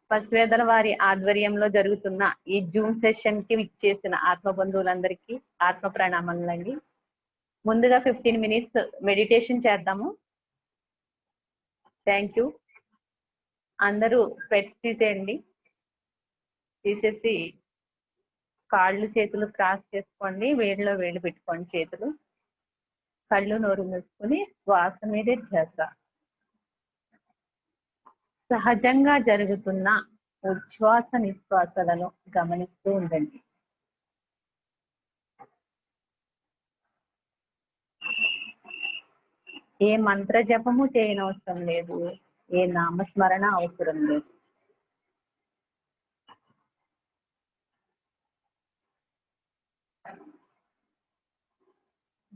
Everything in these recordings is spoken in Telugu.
పసివేదల వారి ఆధ్వర్యంలో జరుగుతున్న ఈ జూమ్ సెషన్ కి విచ్చేసిన ఆత్మ బంధువులందరికీ ఆత్మ ప్రణామములండి. ముందుగా 15 మినిట్స్ మెడిటేషన్ చేద్దాము. Thank you. అందరూ స్పెట్స్ తీసేయండి. తీసేసి కాళ్ళు చేతులు క్రాస్ చేసుకోండి. వేడిలో వేడి పెట్టుకోండి చేతులు. కళ్ళు నోరు మూసుకుని శ్వాస మీదే ధ్యాస. సహజంగా జరుగుతున్న ఉచ్ఛ్వాస నిశ్వాసలను గమనిస్తూ ఉండండి. ఏ మంత్ర జపము చేయనవసరం లేదు, ఏ నామస్మరణ అవసరం లేదు.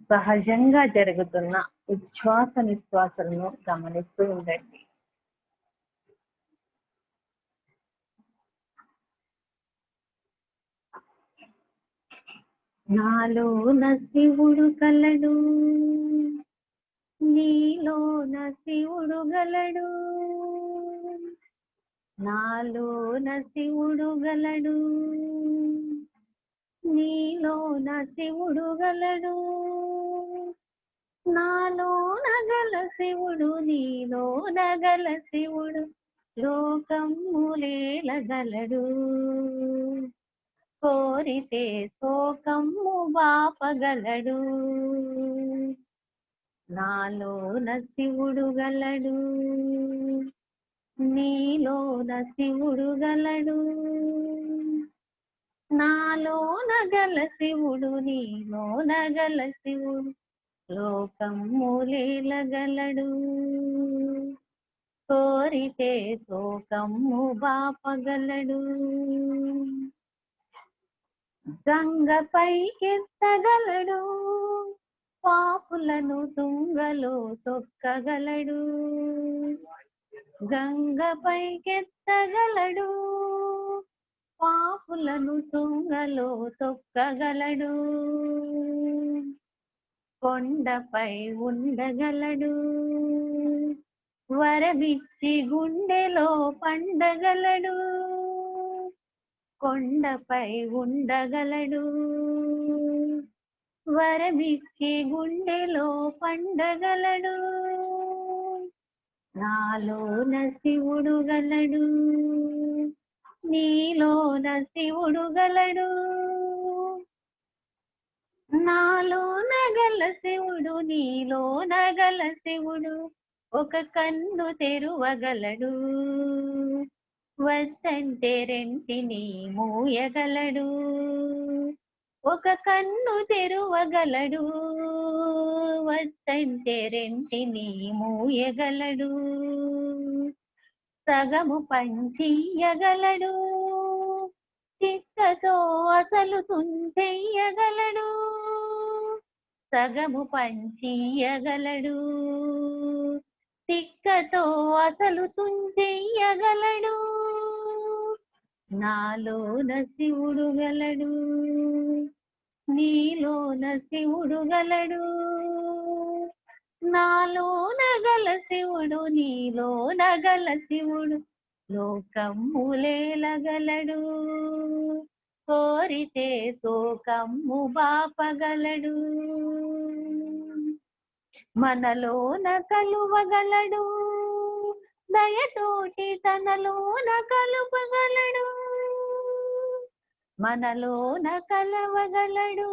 సహజంగా జరుగుతున్న ఉచ్ఛ్వాస నిశ్వాసలను గమనిస్తూ ఉండండి. నాలోన శివుడు కలడు, నీలోన శివుడు గలడు. నాలోన శివుడు గలడు, నీలోన శివుడు గలడు. నాలోన గల శివుడు నీలోన గల శివుడు లోకములేలగలడు. కోరితే శోకము బాపగలడు. నాలోన శివుడు గలడు, నీలోన శివుడు గలడు. నాలోన గల శివుడు నీలోన గల శివుడు లోకములేలగలడు. కోరితే శోకము బాపగలడు. గంగపైకెత్తగలడు, పాపులను తుంగలో తొక్కగలడు. గంగపైకెత్తగలడు, పాపులను తుంగలో తొక్కగలడు. కొండపై ఉండగలడు, వరమిచ్చి గుండెలో పండగలడు. కొండపై ఉండగలడు, వరమిచ్చి గుండెలో పండగలడు. నాలోన శివుడు గలడు, నీలోన శివుడు గలడు. నాలోన గల శివుడు నీలోన గల శివుడు ఒక కన్ను తెరువగలడు. వద్దంటే రెంటిని మూయగలడు. ఒక కన్ను తెరువగలడు, వద్దంటే రెంటిని మూయగలడు. సగము పంచియగలడు, చిక్కతో అసలు తుంచెయ్యగలడు. సగము పంచియగలడు, చిక్కతో అసలు తుంచెయ్యగలడు. నాలోన శివుడు గలడు, నీలోన శివుడు గలడు. నాలోన గల శివుడు నీలోన గల శివుడు లోకములేలగలడు. కోరితే శోకము బాపగలడు. మనలోన కలువగలడు, దయతోటి తనలోన కలుపగలడు. మనలోన కలవగలడు,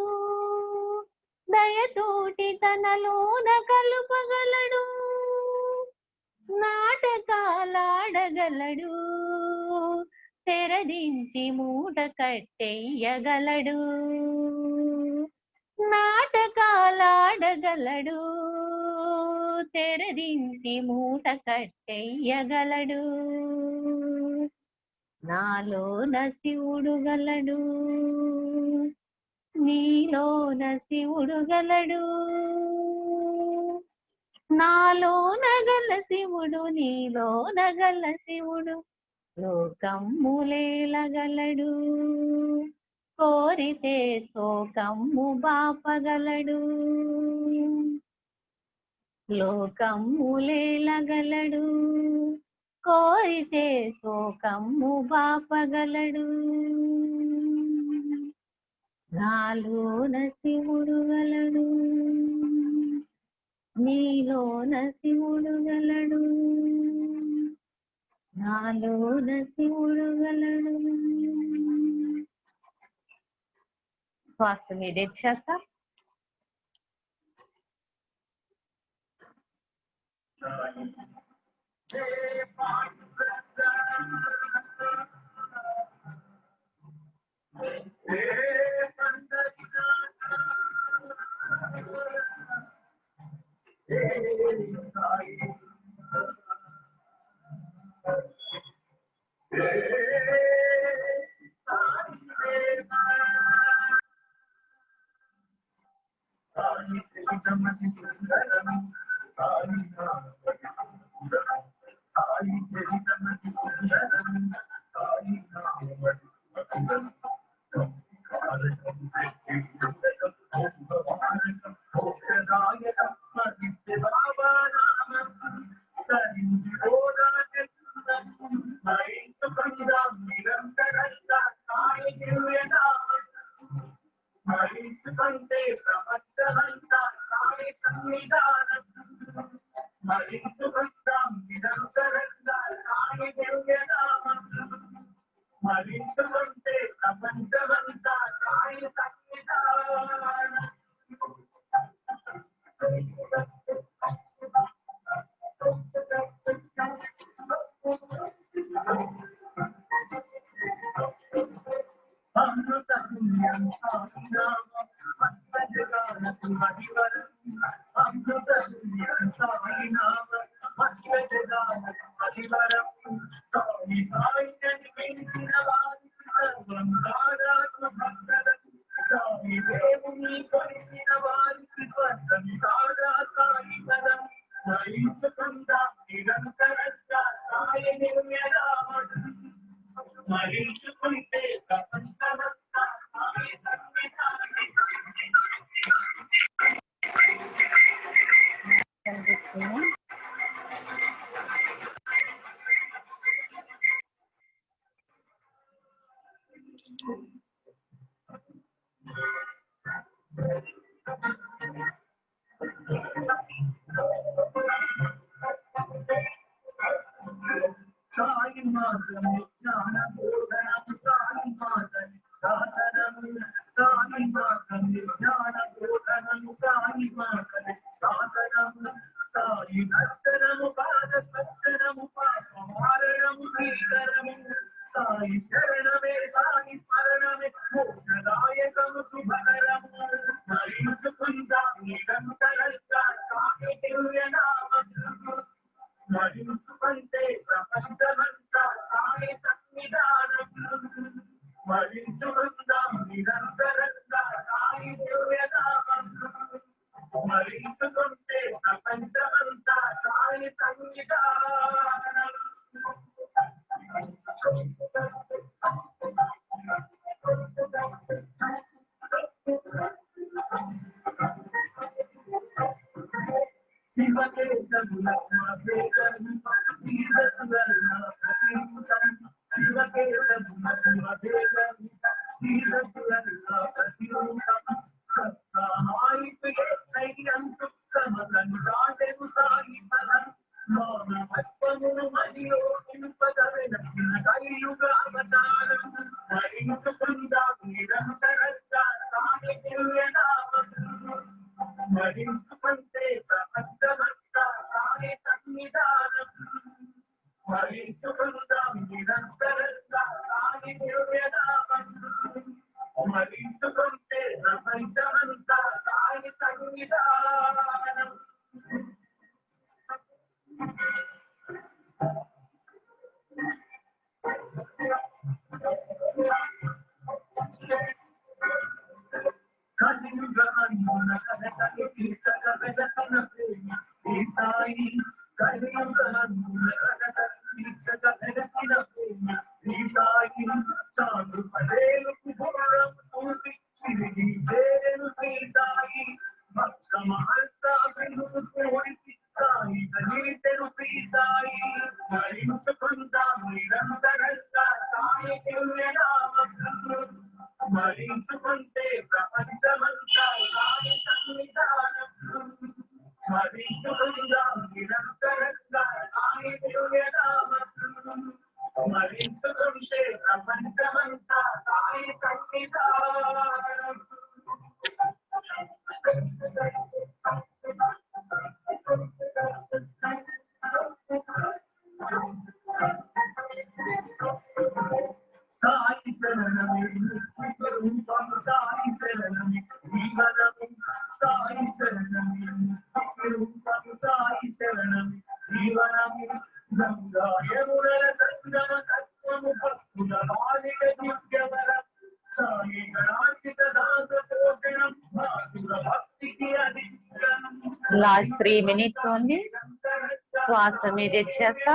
దయతోటి తనలోన కలుపగలడు. నాటకాలాడగలడు, తెరదించి మూట కట్టెయ్యగలడు. నాటకాలాడగలడు, తెరదించి మూట కట్టెయ్యగలడు. నాలోన శివుడు గలడు, నీలోన శివుడు గలడు. నాలోన గల శివుడు నీలోన గల శివుడు లోకములేలగలడు. కోరితే శోకము బాపగలడు. లోకములేలగలడు, కోరితే శోకమ్ము బాపగలడు. నాలోన శివుడు గలడు, నీలోన శివుడు గలడు, నాలోన శివుడు గలడు. శ్వాస నిరీక్షస. Last 3 minutes only. శ్వాస మీద చేస్తా.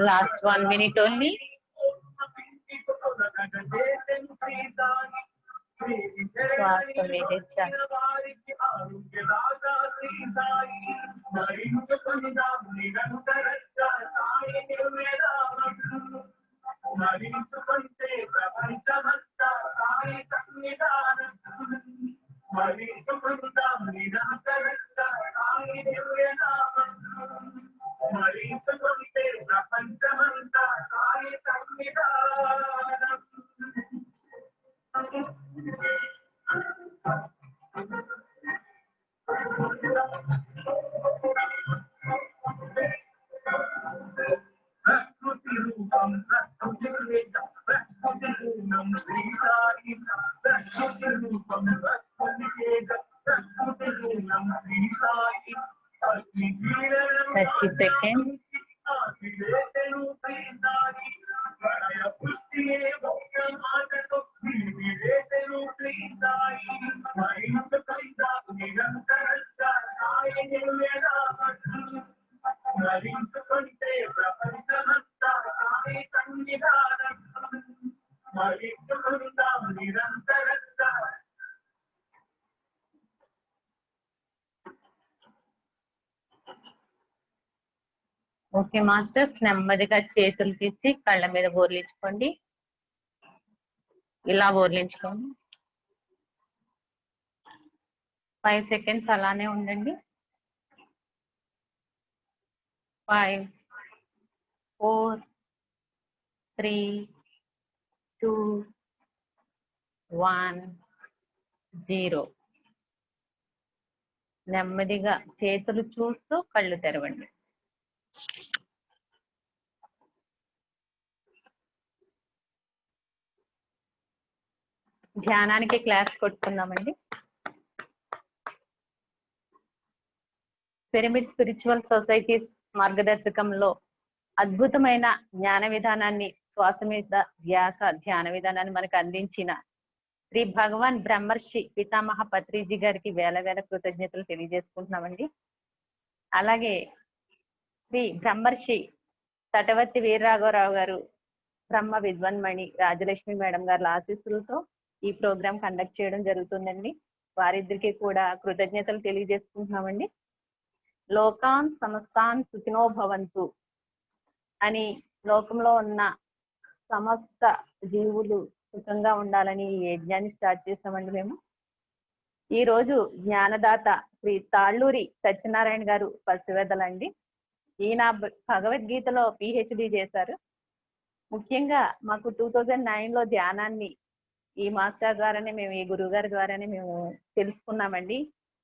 Last 1 minute only. శ్వాస మీద చేస్తా. Seconds. ఓకే మాస్టర్స్, నెమ్మదిగా చేతులు తీసి కళ్ళ మీద బోర్లించుకోండి. ఇలా బోర్లించుకోండి. 5 seconds అలానే ఉండండి. 5 4 3 2 1 0. నెమ్మదిగా చేతులు చూస్తూ కళ్ళు తెరవండి. ధ్యానానికి క్లాస్ కొట్టుకుందామండి. పిరమిడ్ స్పిరిచువల్ సొసైటీస్ మార్గదర్శకంలో అద్భుతమైన జ్ఞాన విధానాన్ని, శ్వాస మీద ధ్యాస ధ్యాన విధానాన్ని మనకు అందించిన శ్రీ భగవాన్ బ్రహ్మర్షి పితామహ పత్రిజీ గారికి వేల వేల కృతజ్ఞతలు తెలియజేసుకుంటున్నామండి. అలాగే శ్రీ బ్రహ్మర్షి తటవర్తి వీరరాఘవరావు గారు, బ్రహ్మ విద్వన్మణి రాజలక్ష్మి మేడం గారి ఆశీస్సులతో ఈ ప్రోగ్రాం కండక్ట్ చేయడం జరుగుతుందండి. వారిద్దరికి కూడా కృతజ్ఞతలు తెలియజేసుకుంటున్నామండి. లోకాన్ సమస్తాన్ సుఖినో భవంతు అని లోకంలో ఉన్న సమస్త జీవులు సుఖంగా ఉండాలని ఈ యజ్ఞాన్ని స్టార్ట్ చేసామండి మేము. ఈ రోజు జ్ఞానదాత శ్రీ తాళ్ళూరి సత్యనారాయణ గారు పసివెదలండి. ఈయన భగవద్గీతలో పిహెచ్డి చేశారు. ముఖ్యంగా మాకు 2009లో ధ్యానాన్ని ఈ మాస్టర్ ద్వారానే మేము, ఈ గురువు గారి ద్వారానే మేము తెలుసుకున్నామండి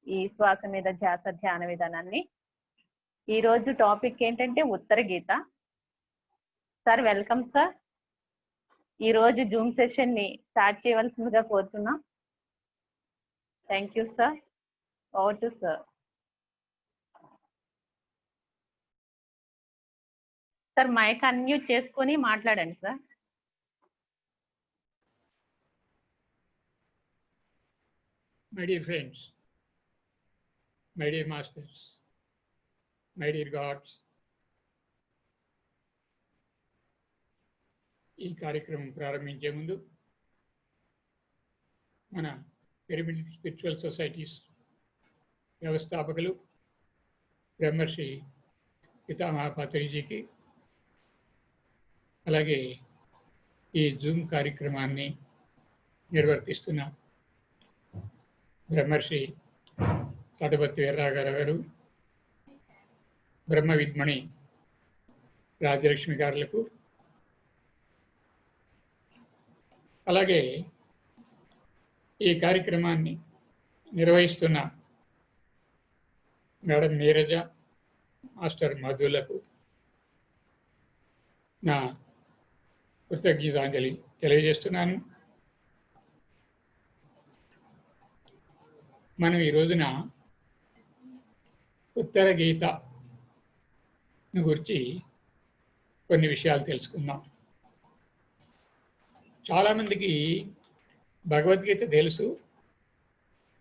ఈ శ్వాస మీద ధ్యాస ధ్యాన విధానాన్ని. ఈ రోజు టాపిక్ ఏంటంటే Uttara Gita. Sir welcome sir. ఈ రోజు జూమ్ సెషన్ ని స్టార్ట్ చేయవలసిందిగా కోరుతున్నాం. Thank you sir. Over to sir. Sir mic unmute చేసుకొని మాట్లాడండి sir. My dear friends, my dear masters, my dear gods, ఈ కార్యక్రమం ప్రారంభించే ముందు మన పిరమిడ్ స్పిరిచువల్ సొసైటీస్ వ్యవస్థాపకులు బ్రహ్మర్షి పితామహ పత్రిజీకి, అలాగే ఈ జూమ్ కార్యక్రమాన్ని నిర్వర్తిస్తున్న బ్రహ్మర్షి తటపతి వీర్రాఘవ గారు, బ్రహ్మ విద్మణి రాజలక్ష్మి గారులకు, అలాగే ఈ కార్యక్రమాన్ని నిర్వహిస్తున్న మేడం నీరజ, మాస్టర్ మధులకు నా కృతజ్ఞతాంజలి తెలియజేస్తున్నాను. మనం ఈ రోజున ఉత్తర గీత గురించి కొన్ని విషయాలు తెలుసుకుందాం. చాలామందికి భగవద్గీత తెలుసు,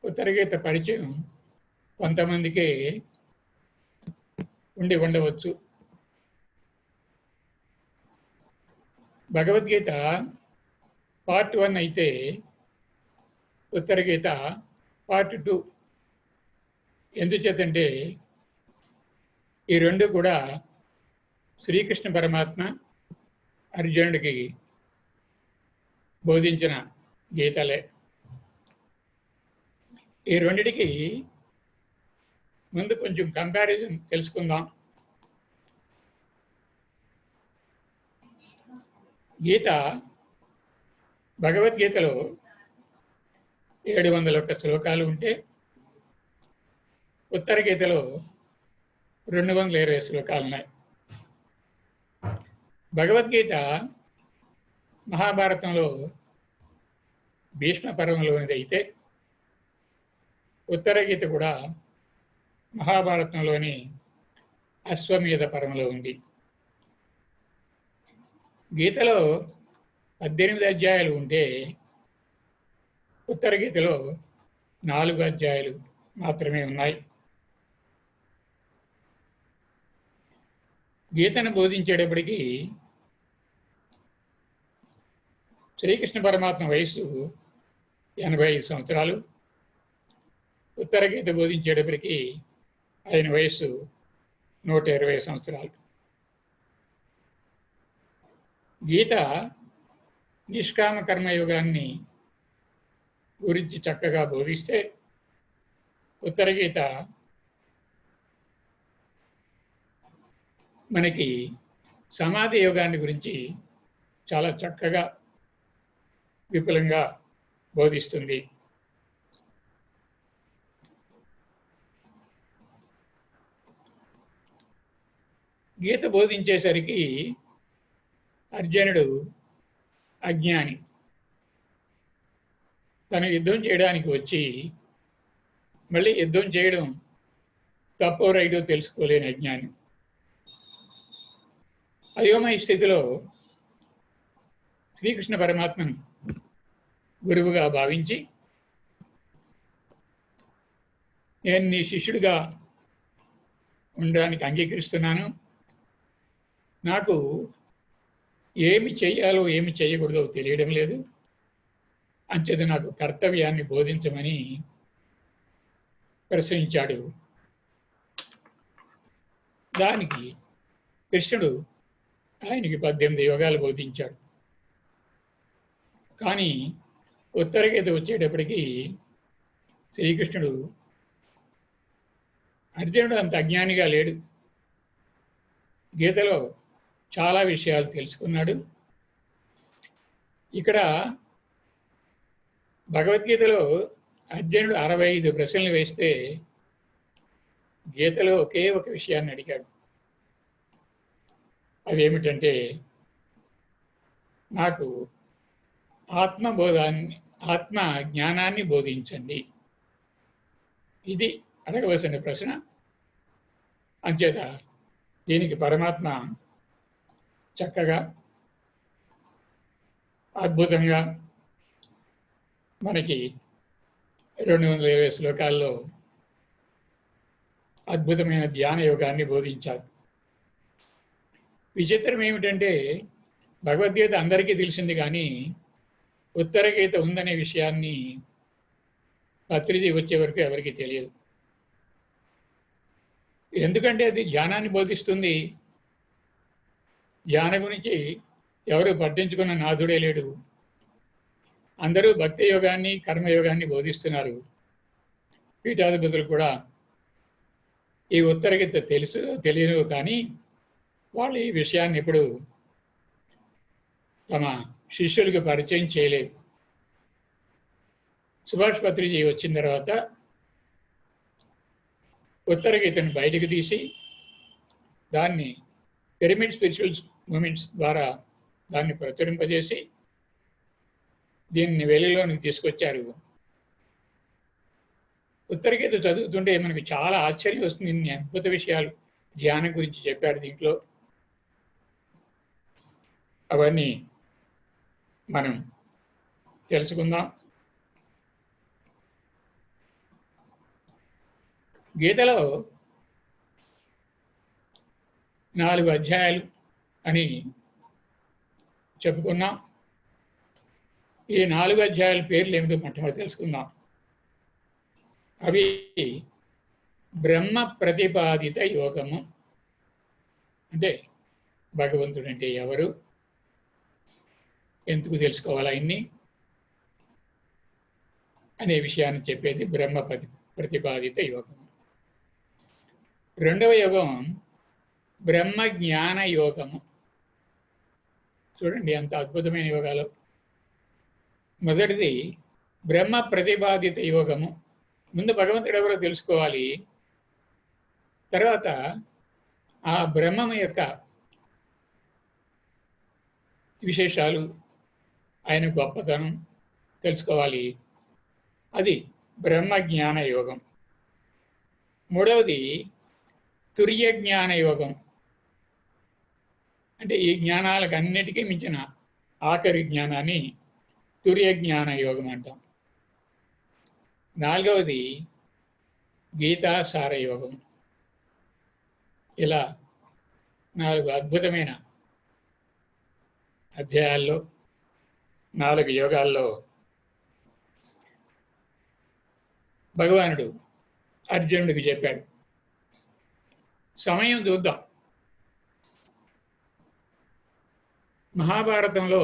ఉత్తర గీత పరిచయం కొంతమందికే ఉండవచ్చు. భగవద్గీత పార్ట్ 1 అయితే ఉత్తర గీత పార్ట్ 2. ఎందుచేతంటే ఈ రెండు కూడా శ్రీకృష్ణ పరమాత్మ అర్జునుడికి బోధించిన గీతలే. ఈ రెండిటికి ముందు కొంచెం కంపారిజన్ తెలుసుకుందాం. గీత భగవద్గీతలో 701 శ్లోకాలు ఉంటే ఉత్తర గీతలో 220 శ్లోకాలు ఉన్నాయి. భగవద్గీత మహాభారతంలో భీష్మ పర్వంలోనిది అయితే ఉత్తర గీత కూడా మహాభారతంలోని అశ్వమేధ పర్వంలో ఉంది. గీతలో 18 అధ్యాయాలు ఉంటే ఉత్తర గీతలో 4 అధ్యాయాలు మాత్రమే ఉన్నాయి. గీతను బోధించేటప్పటికీ శ్రీకృష్ణ పరమాత్మ వయస్సు 85 సంవత్సరాలు, ఉత్తర గీత బోధించేటప్పటికీ ఆయన వయస్సు 120 సంవత్సరాలు. గీత నిష్కామ కర్మయోగాన్ని గురించి చక్కగా బోధిస్తే ఉత్తర గీత మనకి సమాధి యోగాన్ని గురించి చాలా చక్కగా విపులంగా బోధిస్తుంది. గీత బోధించేసరికి అర్జునుడు అజ్ఞాని. తను యుద్ధం చేయడానికి వచ్చి మళ్ళీ యుద్ధం చేయడం తప్పో రైటో తెలుసుకోలేని అజ్ఞాని. అయోమయ స్థితిలో శ్రీకృష్ణ పరమాత్మను గురువుగా భావించి, నేను నీ శిష్యుడిగా ఉండడానికి అంగీకరిస్తున్నాను, నాకు ఏమి చెయ్యాలో ఏమి చేయకూడదో తెలియడం లేదు, అంచేత నాకు కర్తవ్యాన్ని బోధించమని ప్రశ్నించాడు. దానికి కృష్ణుడు ఆయనకి 18 యోగాలు బోధించాడు. కానీ ఉత్తర గీత వచ్చేటప్పటికి శ్రీకృష్ణుడు అర్జునుడు అంత అజ్ఞానిగా లేడు. గీతలో చాలా విషయాలు తెలుసుకున్నాడు. ఇక్కడ భగవద్గీతలో అర్జునుడు 65 ప్రశ్నలు వేస్తే గీతలో ఒకే ఒక విషయాన్ని అడిగాడు. అదేమిటంటే, నాకు ఆత్మ జ్ఞానాన్ని బోధించండి. ఇది అడగవలసిన ప్రశ్న. అంచేత దీనికి పరమాత్మ చక్కగా అద్భుతంగా మనకి 220 శ్లోకాల్లో అద్భుతమైన ధ్యాన యోగాన్ని బోధించారు. విచిత్రం ఏమిటంటే, భగవద్గీత అందరికీ తెలిసింది, కానీ ఉత్తర గీత ఉందనే విషయాన్ని పత్రిజీ వచ్చే వరకు ఎవరికి తెలియదు. ఎందుకంటే అది ధ్యానాన్ని బోధిస్తుంది. ధ్యాన గురించి ఎవరు పట్టించుకున్న నాథుడే లేడు. అందరూ భక్తి యోగాన్ని, కర్మయోగాన్ని బోధిస్తున్నారు. పీఠాధిపతులు కూడా ఈ ఉత్తర గీత తెలియదు, కానీ వాళ్ళు ఈ విషయాన్ని ఇప్పుడు తమ శిష్యులకు పరిచయం చేయలేదు. సుభాష్ పత్రిజీ వచ్చిన తర్వాత ఉత్తర గీతను బయటకు తీసి దాన్ని పిరమిడ్ స్పిరిచువల్ మూమెంట్స్ ద్వారా దాన్ని ప్రచురింపజేసి దీన్ని వెలుగులోనికి తీసుకొచ్చారు. ఉత్తర గీత చదువుతుంటే మనకి చాలా ఆశ్చర్యం వస్తుంది. ఇన్ని అద్భుత విషయాలు ధ్యానం గురించి చెప్పాడు దీంట్లో. అవన్నీ మనం తెలుసుకుందాం. గీతలో 4 అధ్యాయాలు అని చెప్పుకున్నాం. ఈ 4 అధ్యాయాల పేర్లు ఏమిటో మొట్టమొదటి తెలుసుకుందాం. అవి బ్రహ్మ ప్రతిపాదిత యోగము, అంటే భగవంతుడు అంటే ఎవరు, ఎందుకు తెలుసుకోవాలా ఇన్ని అనే విషయాన్ని చెప్పేది బ్రహ్మ ప్రతిపాదిత యోగం. రెండవ యోగం బ్రహ్మ జ్ఞాన యోగము. చూడండి ఎంత అద్భుతమైన యోగాలు. మొదటిది బ్రహ్మ ప్రతిపాదిత యోగము. ముందు భగవంతుడు ఎవరో తెలుసుకోవాలి. తర్వాత ఆ బ్రహ్మము యొక్క విశేషాలు, ఆయన గొప్పతనం తెలుసుకోవాలి. అది బ్రహ్మ జ్ఞాన యోగం. మూడవది తుర్య జ్ఞాన యోగం. అంటే ఈ జ్ఞానాలకు అన్నిటికీ మించిన ఆఖరి జ్ఞానాన్ని తుర్య జ్ఞాన యోగం అంటాం. నాలుగవది గీతాసార యోగం. ఇలా 4 అద్భుతమైన అధ్యాయాల్లో 4 యోగాల్లో భగవానుడు అర్జునుడికి చెప్పాడు. సమయం చూద్దాం. మహాభారతంలో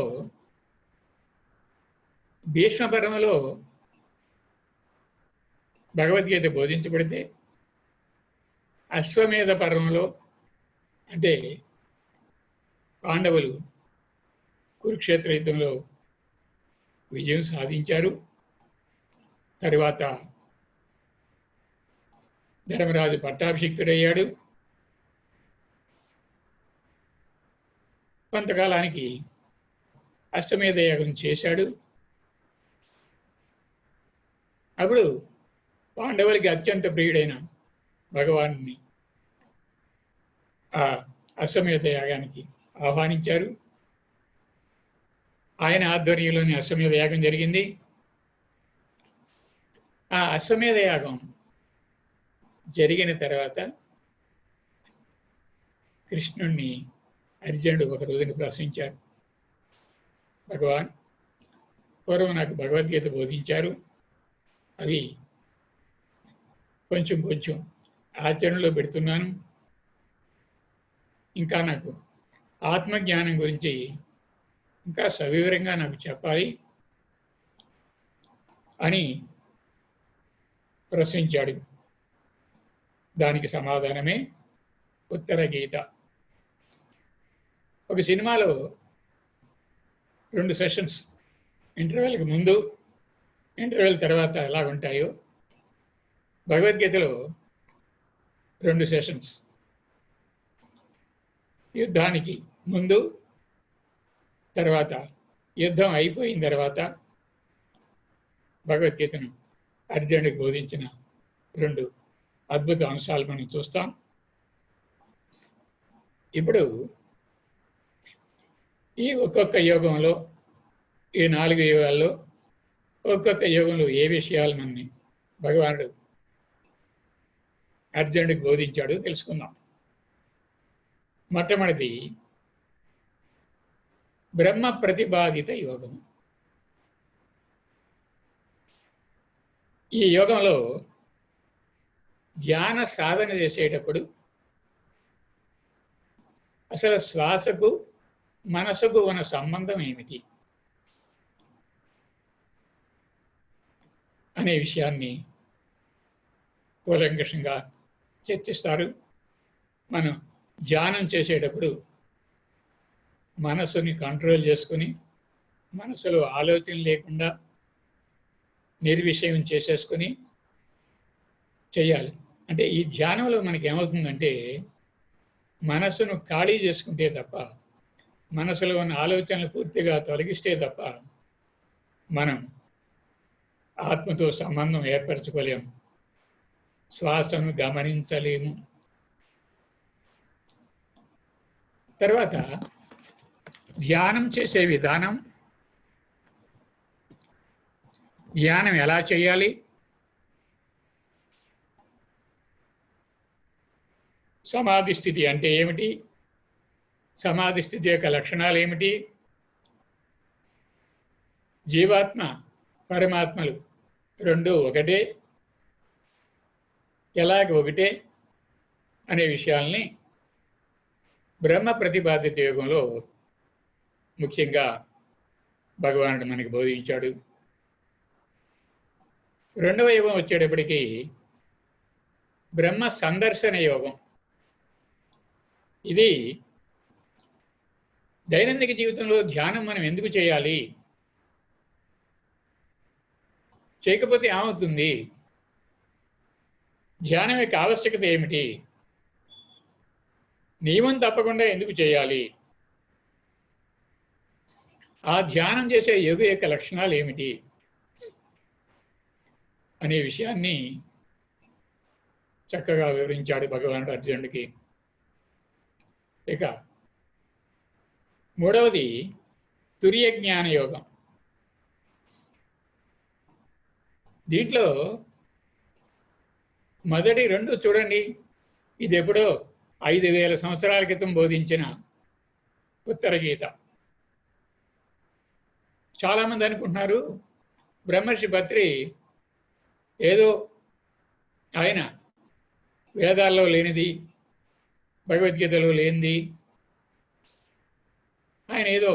భీష్మ పర్వంలో భగవద్గీత బోధించబడితే, అశ్వమేధ పర్వంలో అంటే పాండవులు కురుక్షేత్ర యుద్ధంలో విజయం సాధించారు. తరువాత ధర్మరాజు పట్టాభిషిక్తుడయ్యాడు. కొంతకాలానికి అశ్వమేధ యాగం చేశాడు. అప్పుడు పాండవులకి అత్యంత ప్రియుడైన భగవాన్ని ఆ అశ్వమేధ యాగానికి ఆహ్వానించారు. ఆయన ఆధ్వర్యంలోని అశ్వమేధ యాగం జరిగింది. ఆ అశ్వమేధ యాగం జరిగిన తర్వాత కృష్ణుణ్ణి అర్జునుడు ఒక రోజున ప్రశ్నించాడు. భగవాన్, పూర్వం నాకు భగవద్గీత బోధించారు. అది కొంచెం కొంచెం ఆచరణలో పెడుతున్నాను. ఇంకా నాకు ఆత్మజ్ఞానం గురించి ఇంకా సవివరంగా నాకు చెప్పాలి అని ప్రశ్నించాడు. దానికి సమాధానమే ఉత్తర గీత. ఒక సినిమాలో 2 సెషన్స్, ఇంటర్వెల్కి ముందు, ఇంటర్వెల్ తర్వాత ఎలా ఉంటాయో, భగవద్గీతలో 2 సెషన్స్. యుద్ధానికి ముందు, తర్వాత యుద్ధం అయిపోయిన తర్వాత భగవద్గీతను అర్జునుడికి బోధించిన 2 అద్భుత అంశాలు మనం చూస్తాం. ఇప్పుడు ఈ ఒక్కొక్క యోగంలో, ఈ 4 యోగాల్లో ఒక్కొక్క యోగంలో ఏ విషయాలు మనని భగవానుడు అర్జునుడికి బోధించాడు తెలుసుకుందాం. మొట్టమొదటిది బ్రహ్మ ప్రతిపాదిత యోగం. ఈ యోగంలో ధ్యాన సాధన చేసేటప్పుడు అసలు శ్వాసకు మనసుకు ఉన్న సంబంధం ఏమిటి అనే విషయాన్ని కూలంకషంగా చర్చిస్తారు. మనం ధ్యానం చేసేటప్పుడు మనసుని కంట్రోల్ చేసుకుని, మనసులో ఆలోచన లేకుండా నిర్విషయం చేసేసుకుని చేయాలి. అంటే ఈ ధ్యానంలో మనకి ఏమవుతుందంటే, మనసును ఖాళీ చేసుకుంటే తప్ప, మనసులో ఉన్న ఆలోచనలు పూర్తిగా తొలగిస్తే తప్ప మనం ఆత్మతో సంబంధం ఏర్పరచుకోలేము, శ్వాసను గమనించలేము. తర్వాత ధ్యానం చేసే విధానం, ధ్యానం ఎలా చేయాలి, సమాధి స్థితి అంటే ఏమిటి, సమాధి స్థితి యొక్క లక్షణాలు ఏమిటి, జీవాత్మ పరమాత్మలు రెండు ఒకటే, ఎలాగ ఒకటే అనే విషయాల్ని బ్రహ్మ ప్రతిపాదిత యోగంలో ముఖ్యంగా భగవానుడు మనకి బోధించాడు. రెండవ యోగం వచ్చేటప్పటికి బ్రహ్మ సందర్శన యోగం. ఇది దైనందిక జీవితంలో ధ్యానం మనం ఎందుకు చేయాలి, చేయకపోతే ఏమవుతుంది, ధ్యానం యొక్క ఆవశ్యకత ఏమిటి, నియమం తప్పకుండా ఎందుకు చేయాలి, ఆ ధ్యానం చేసే యోగ యొక్క లక్షణాలు ఏమిటి అనే విషయాన్ని చక్కగా వివరించాడు భగవానుడు అర్జునుడికి. ఇక మూడవది తుర్య జ్ఞాన యోగం. దీంట్లో మొదటి 2 చూడండి, ఇది ఎప్పుడో 5000 సంవత్సరాల క్రితం బోధించిన ఉత్తర గీత. చాలామంది అనుకుంటున్నారు బ్రహ్మర్షి పత్రి ఏదో ఆయన వేదాల్లో లేనిది, భగవద్గీతలో లేనిది ఆయన ఏదో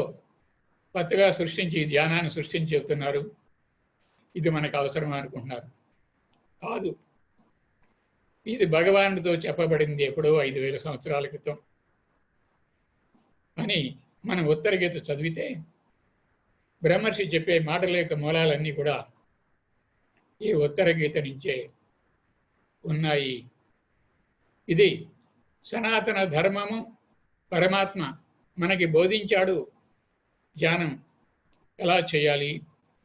కొత్తగా సృష్టించి, ధ్యానాన్ని సృష్టించి చెప్తున్నారు, ఇది మనకు అవసరం అనుకుంటున్నారు. కాదు, ఇది భగవానుడితో చెప్పబడింది ఎప్పుడో 5000 సంవత్సరాల క్రితం అని మనం ఉత్తర గీత చదివితే బ్రహ్మర్షి చెప్పే మాటల యొక్క మూలాలన్నీ కూడా ఈ ఉత్తర గీత నుంచే ఉన్నాయి. ఇది సనాతన ధర్మము, పరమాత్మ మనకి బోధించాడు. ధ్యానం ఎలా చేయాలి,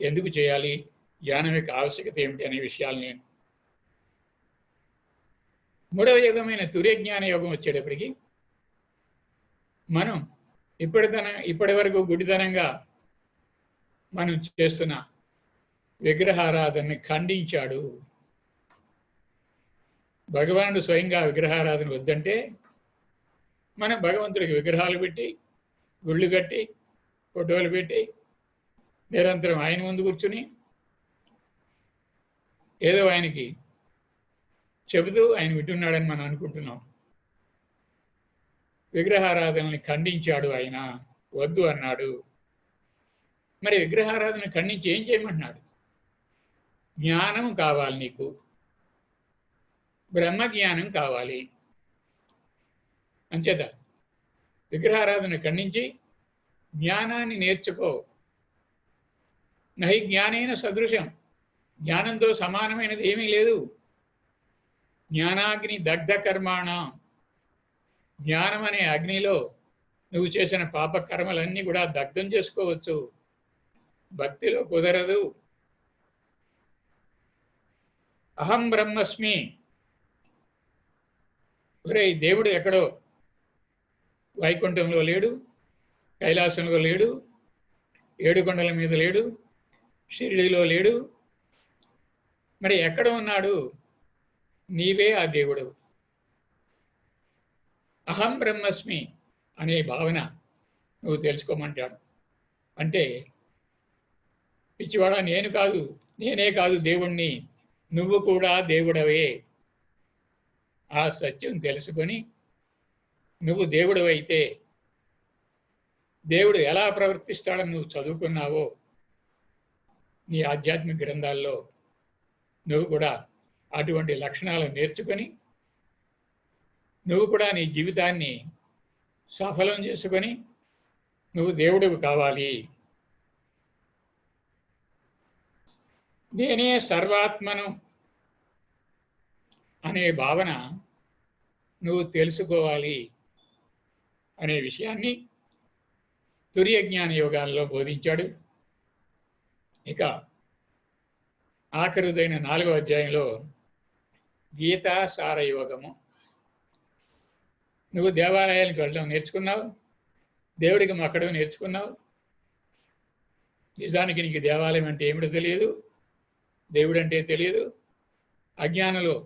ఎందుకు చేయాలి, ధ్యానం యొక్క ఆవశ్యకత ఏమిటి అనే విషయాలు నేను మూడవ యుగమైన తుర్యజ్ఞాన యోగం వచ్చేటప్పటికి మనం ఇప్పటి వరకు గుడిదనంగా మనం చేస్తున్న విగ్రహారాధనని ఖండించాడు. భగవానుడు స్వయంగా విగ్రహారాధన వద్దంటే మనం భగవంతుడికి విగ్రహాలు పెట్టి, గుళ్ళు కట్టి, ఫోటోలు పెట్టి నిరంతరం ఆయన ముందు కూర్చుని ఏదో ఆయనకి చెబుతూ ఆయన వింటున్నాడని మనం అనుకుంటున్నాం. విగ్రహారాధనని ఖండించాడు ఆయన, వద్దు అన్నాడు. మరి విగ్రహారాధన ఖండించి ఏం చేయమంటున్నాడు? జ్ఞానం కావాలి, నీకు బ్రహ్మజ్ఞానం కావాలి. అంచేత విగ్రహారాధన ఖండించి జ్ఞానాన్ని నేర్చుకో. నహి జ్ఞానేన సదృశం, జ్ఞానంతో సమానమైనది ఏమీ లేదు. జ్ఞానాగ్ని దగ్ధ కర్మాణ, జ్ఞానం అనే అగ్నిలో నువ్వు చేసిన పాపకర్మలన్నీ కూడా దగ్ధం చేసుకోవచ్చు. భక్తిలో కుదరదు. అహం బ్రహ్మస్మి, ఒరే దేవుడు ఎక్కడో వైకుంఠంలో లేడు, కైలాసంలో లేడు, ఏడుకొండల మీద లేడు, షిరిడిలో లేడు. మరి ఎక్కడ ఉన్నాడు? నీవే ఆ దేవుడు. అహం బ్రహ్మస్మి అనే భావన నువ్వు తెలుసుకోమంటాడు. అంటే పిచ్చివాడా, నేను కాదు, నేనే కాదు దేవుణ్ణి, నువ్వు కూడా దేవుడవే. ఆ సత్యం తెలుసుకొని నువ్వు దేవుడవైతే దేవుడు ఎలా ప్రవర్తిస్తాడని నువ్వు చదువుకున్నావో నీ ఆధ్యాత్మిక గ్రంథాల్లో నువ్వు కూడా అటువంటి లక్షణాలను నేర్చుకొని నువ్వు కూడా నీ జీవితాన్ని సఫలం చేసుకొని నువ్వు దేవుడివి కావాలి. నేనే సర్వాత్మను అనే భావన నువ్వు తెలుసుకోవాలి అనే విషయాన్ని తురియ జ్ఞాన యోగాల్లో బోధించాడు. ఇక ఆఖరుదైన 4వ అధ్యాయంలో గీతా సారయోగము. నువ్వు దేవాలయానికి వెళ్ళడం నేర్చుకున్నావు, దేవుడికి మొక్కడం నేర్చుకున్నావు. నిజానికి నీకు దేవాలయం అంటే ఏమిటో తెలియదు, దేవుడు అంటే తెలియదు. అజ్ఞానంలో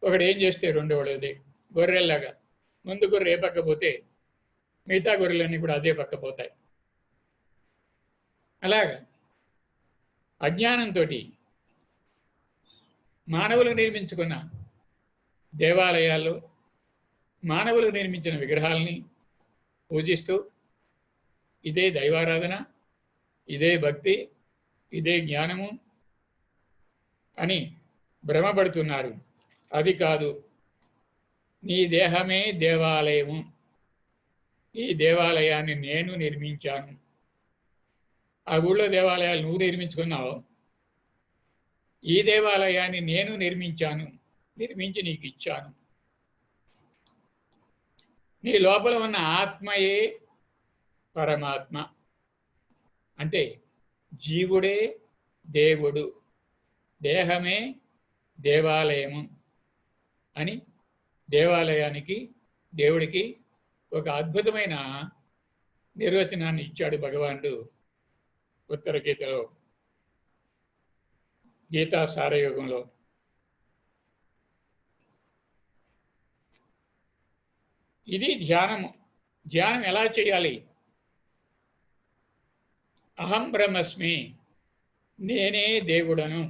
ఒకడు ఏం చేస్తే రెండోవాడు గొర్రెల్లాగా ముందు గొర్రె ఏ పక్క పోతే మిగతా గొర్రెలన్నీ కూడా అదే పక్క పోతాయి. అలాగా అజ్ఞానంతో మానవులు నిర్మించుకున్న దేవాలయాల్లో మానవులు నిర్మించిన విగ్రహాలని పూజిస్తూ ఇదే దైవారాధన, ఇదే భక్తి, ఇదే జ్ఞానము అని భ్రమపడుతున్నారు. అది కాదు. నీ దేహమే దేవాలయము. ఈ దేవాలయాన్ని నేను నిర్మించాను. ఆ ఊళ్ళో దేవాలయాలు నువ్వు నిర్మించుకున్నావు, ఈ దేవాలయాన్ని నేను నిర్మించాను, నిర్మించి నీకు ఇచ్చాను. నీ లోపల ఉన్న ఆత్మయే పరమాత్మ. అంటే జీవుడే దేవుడు, దేహమే దేవాలయము అని దేవాలయానికి, దేవుడికి ఒక అద్భుతమైన నిర్వచనాన్ని ఇచ్చాడు భగవానుడు ఉత్తర గీతలో, గీతా సారయోగంలో. ఇది ధ్యానము. ధ్యానం ఎలా చేయాలి? అహం బ్రహ్మస్మి, నేనే దేవుడను.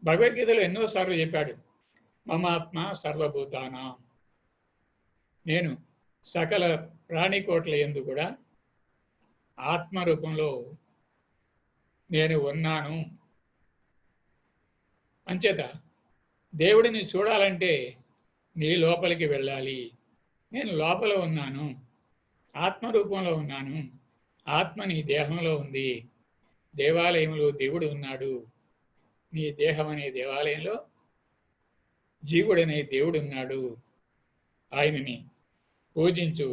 భగవద్గీతలో ఎన్నోసార్లు చెప్పాడు, మమాత్మ సర్వభూతానా. నేను సకల ప్రాణికోట్ల యందు కూడా ఆత్మరూపంలో నేను ఉన్నాను. అంచేత దేవుడిని చూడాలంటే నీ లోపలికి వెళ్ళాలి. నేను లోపల ఉన్నాను, ఆత్మరూపంలో ఉన్నాను. ఆత్మ నీ దేహంలో ఉంది. దేవాలయంలో దేవుడు ఉన్నాడు. నీ దేహం అనే దేవాలయంలో జీవుడనే దేవుడు ఉన్నాడు. ఆయనని పూజించు.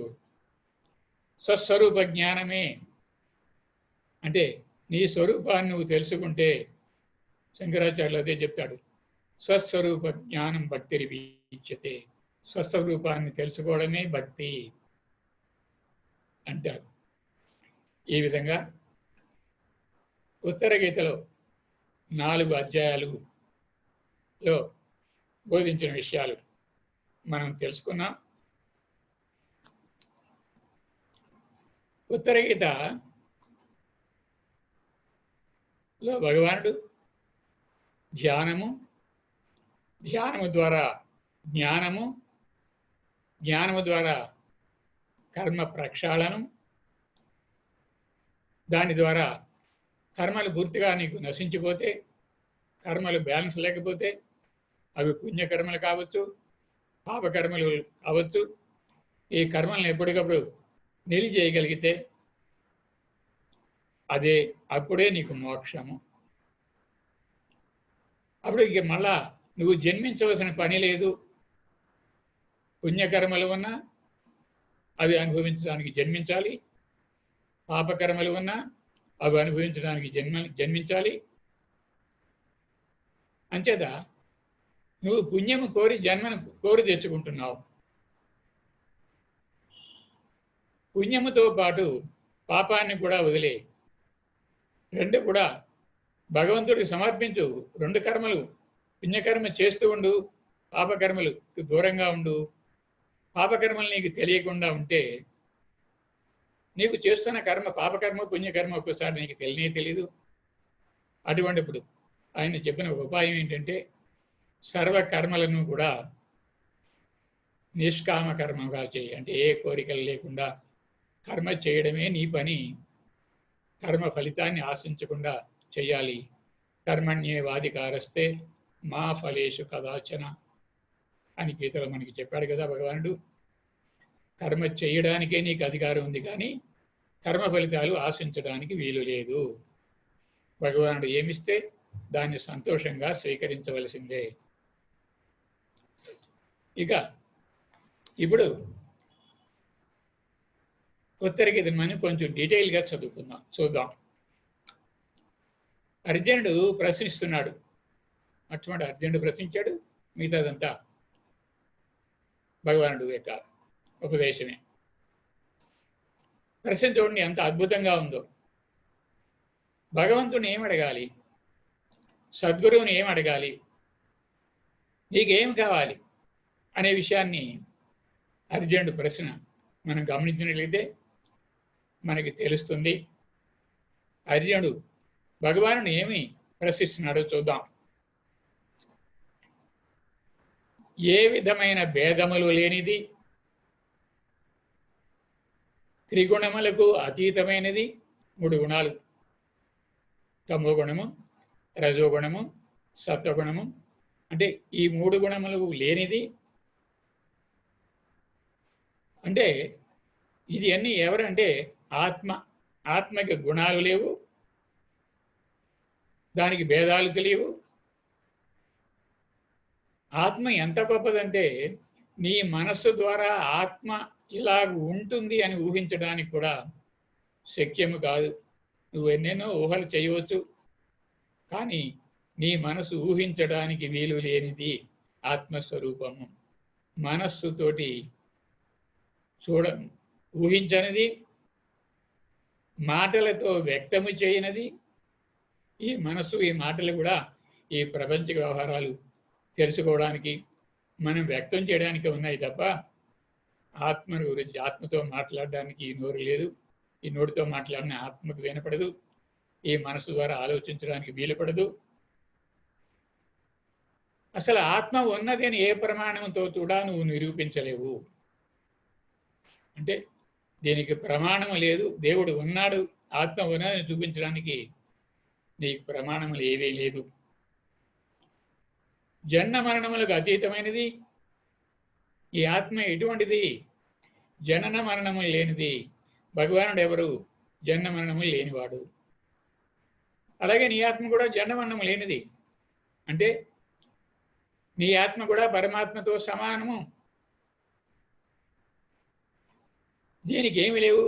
స్వస్వరూప జ్ఞానమే అంటే నీ స్వరూపాన్ని నువ్వు తెలుసుకుంటే, శంకరాచార్యులు అదే చెప్తాడు, స్వస్వరూప జ్ఞానం భక్తిరివిచ్యతే. స్వస్వరూపాన్ని తెలుసుకోవడమే భక్తి అంటారు. ఈ విధంగా ఉత్తర గీతలో 4 అధ్యాయాలలో బోధించిన విషయాలు మనం తెలుసుకున్నాం. ఉత్తర గీతలో భగవానుడు ధ్యానము, ధ్యానము ద్వారా జ్ఞానము, జ్ఞానము ద్వారా కర్మ ప్రక్షాళనం, దాని ద్వారా కర్మలు పూర్తిగా నీకు నశించిపోతే, కర్మలు బ్యాలెన్స్ లేకపోతే, అవి పుణ్యకర్మలు కావచ్చు, పాపకర్మలు కావచ్చు, ఈ కర్మలను ఎప్పటికప్పుడు నిలిచేయగలిగితే అప్పుడే నీకు మోక్షము. అప్పుడు ఇక మళ్ళా నువ్వు జన్మించవలసిన పని లేదు. పుణ్యకర్మలు ఉన్నా అవి అనుభవించడానికి జన్మించాలి, పాపకర్మలు ఉన్నా అవి అనుభవించడానికి జన్మించాలి. అంచేత నువ్వు పుణ్యము కోరి జన్మను కోరి తెచ్చుకుంటున్నావు. పుణ్యముతో పాటు పాపాన్ని కూడా వదిలే, రెండు కూడా భగవంతుడికి సమర్పించు. రెండు కర్మలు, పుణ్యకర్మ చేస్తూ ఉండు, పాపకర్మలకు దూరంగా ఉండు. పాపకర్మలు నీకు తెలియకుండా ఉంటే నీకు చేస్తున్న కర్మ, పాపకర్మ పుణ్యకర్మ ఒక్కసారి నీకు తెలియదు. అటువంటిప్పుడు ఆయన చెప్పిన ఒక ఉపాయం ఏంటంటే, సర్వకర్మలను కూడా నిష్కామ కర్మగా చేయి. అంటే ఏ కోరికలు లేకుండా కర్మ చేయడమే నీ పని. కర్మ ఫలితాన్ని ఆశించకుండా చెయ్యాలి. కర్మణ్యేవాధికారస్తే మా ఫలేషు కదాచన అని గీతలో మనకి చెప్పాడు కదా భగవానుడు. కర్మ చేయడానికే నీకు అధికారం ఉంది, కానీ కర్మ ఫలితాలు ఆశించడానికి వీలు లేదు. భగవానుడు ఏమిస్తే దాన్ని సంతోషంగా స్వీకరించవలసిందే. ఇక ఇప్పుడు ఉత్తరగీత మనం కొంచెం డీటెయిల్గా చూద్దాం. అర్జునుడు ప్రశ్నిస్తున్నాడు. అటువంటి అర్జునుడు ప్రశ్నించాడు, మిగతాదంతా భగవానుడు యొక్క ఉపదేశమే. ప్రశ్న చూడండి ఎంత అద్భుతంగా ఉందో. భగవంతుని ఏం అడగాలి, సద్గురువుని ఏం అడగాలి, నీకేం కావాలి అనే విషయాన్ని అర్జునుడు ప్రశ్న మనం గమనించినట్లయితే మనకి తెలుస్తుంది. అర్జునుడు భగవానుని ఏమి ప్రశ్నిస్తున్నాడో చూద్దాం. ఏ విధమైన భేదములు లేనిది, త్రిగుణములకు అతీతమైనది, మూడు గుణాలు, తమో గుణము, రజోగుణము, సత్వగుణము, అంటే ఈ మూడు గుణములకు లేనిది. అంటే ఇది అన్నీ ఎవరంటే ఆత్మకి గుణాలు లేవు, దానికి భేదాలు తెలియవు. ఆత్మ ఎంత గొప్పదంటే నీ మనస్సు ద్వారా ఆత్మ ఇలా ఉంటుంది అని ఊహించడానికి కూడా శక్యము కాదు. నువ్వు ఎన్నెన్నో ఊహలు చేయవచ్చు, కానీ నీ మనసు ఊహించడానికి వీలు లేనిది ఆత్మస్వరూపము. మనస్సుతోటి ఊహించనిది, మాటలతో వ్యక్తము చేయనిది. ఈ మనస్సు, ఈ మాటలు కూడా ఈ ప్రపంచ వ్యవహారాలు తెలుసుకోవడానికి, మనం వ్యక్తం చేయడానికి ఉన్నాయి తప్ప ఆత్మను గురించి, ఆత్మతో మాట్లాడడానికి ఈ నోరు లేదు. ఈ నోటితో మాట్లాడిన ఆత్మకు వినపడదు. ఈ మనసు ద్వారా ఆలోచించడానికి వీలుపడదు. అసలు ఆత్మ ఉన్నది అని ఏ ప్రమాణంతో కూడా నువ్వు నిరూపించలేవు. అంటే దీనికి ప్రమాణం లేదు. దేవుడు ఉన్నాడు, ఆత్మ ఉన్నదని చూపించడానికి నీకు ప్రమాణములు ఏవీ లేదు. జన్మ మరణములకు అతీతమైనది ఈ ఆత్మ. ఎటువంటిది? జనన మరణములు లేనిది. భగవానుడు ఎవరు? జన్మ మరణములు లేనివాడు. అలాగే నీ ఆత్మ కూడా జన్మ మరణము లేనిది. అంటే నీ ఆత్మ కూడా పరమాత్మతో సమానము. దీనికి ఏమి లేవు,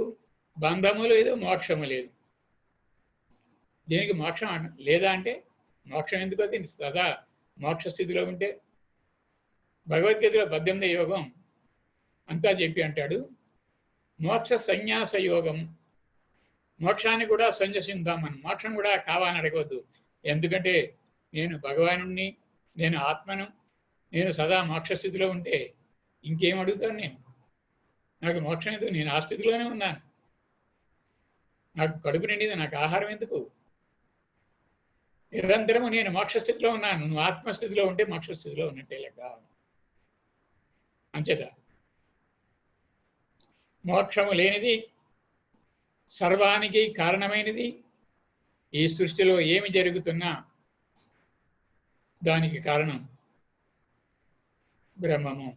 బంధము లేదు, మోక్షము లేదు. దీనికి మోక్షం లేదా అంటే మోక్షం ఎందుకు? అది సదా మోక్ష స్థితిలో ఉంటే. భగవద్గీతలో 18వ యోగం అంతా చెప్పి అంటాడు, మోక్ష సన్యాస యోగం. మోక్షాన్ని కూడా సన్యసిద్దాం. మనం మోక్షం కూడా కావాలని అడగవద్దు. ఎందుకంటే నేను భగవానుణ్ణి, నేను ఆత్మను, నేను సదా మోక్ష స్థితిలో ఉంటే ఇంకేం అడుగుతాను నేను? నాకు మోక్షం ఎందుకు? నేను ఆ స్థితిలోనే ఉన్నాను. నాకు కడుపు నిండింది, నాకు ఆహారం ఎందుకు? నిరంతరము నేను మోక్షస్థితిలో ఉన్నాను. నువ్వు ఆత్మస్థితిలో ఉంటే మోక్షస్థితిలో ఉన్నట్టే లెక్క. అంచేత మోక్షము లేనిది, సర్వానికి కారణమైనది, ఈ సృష్టిలో ఏమి జరుగుతున్నా దానికి కారణం బ్రహ్మము.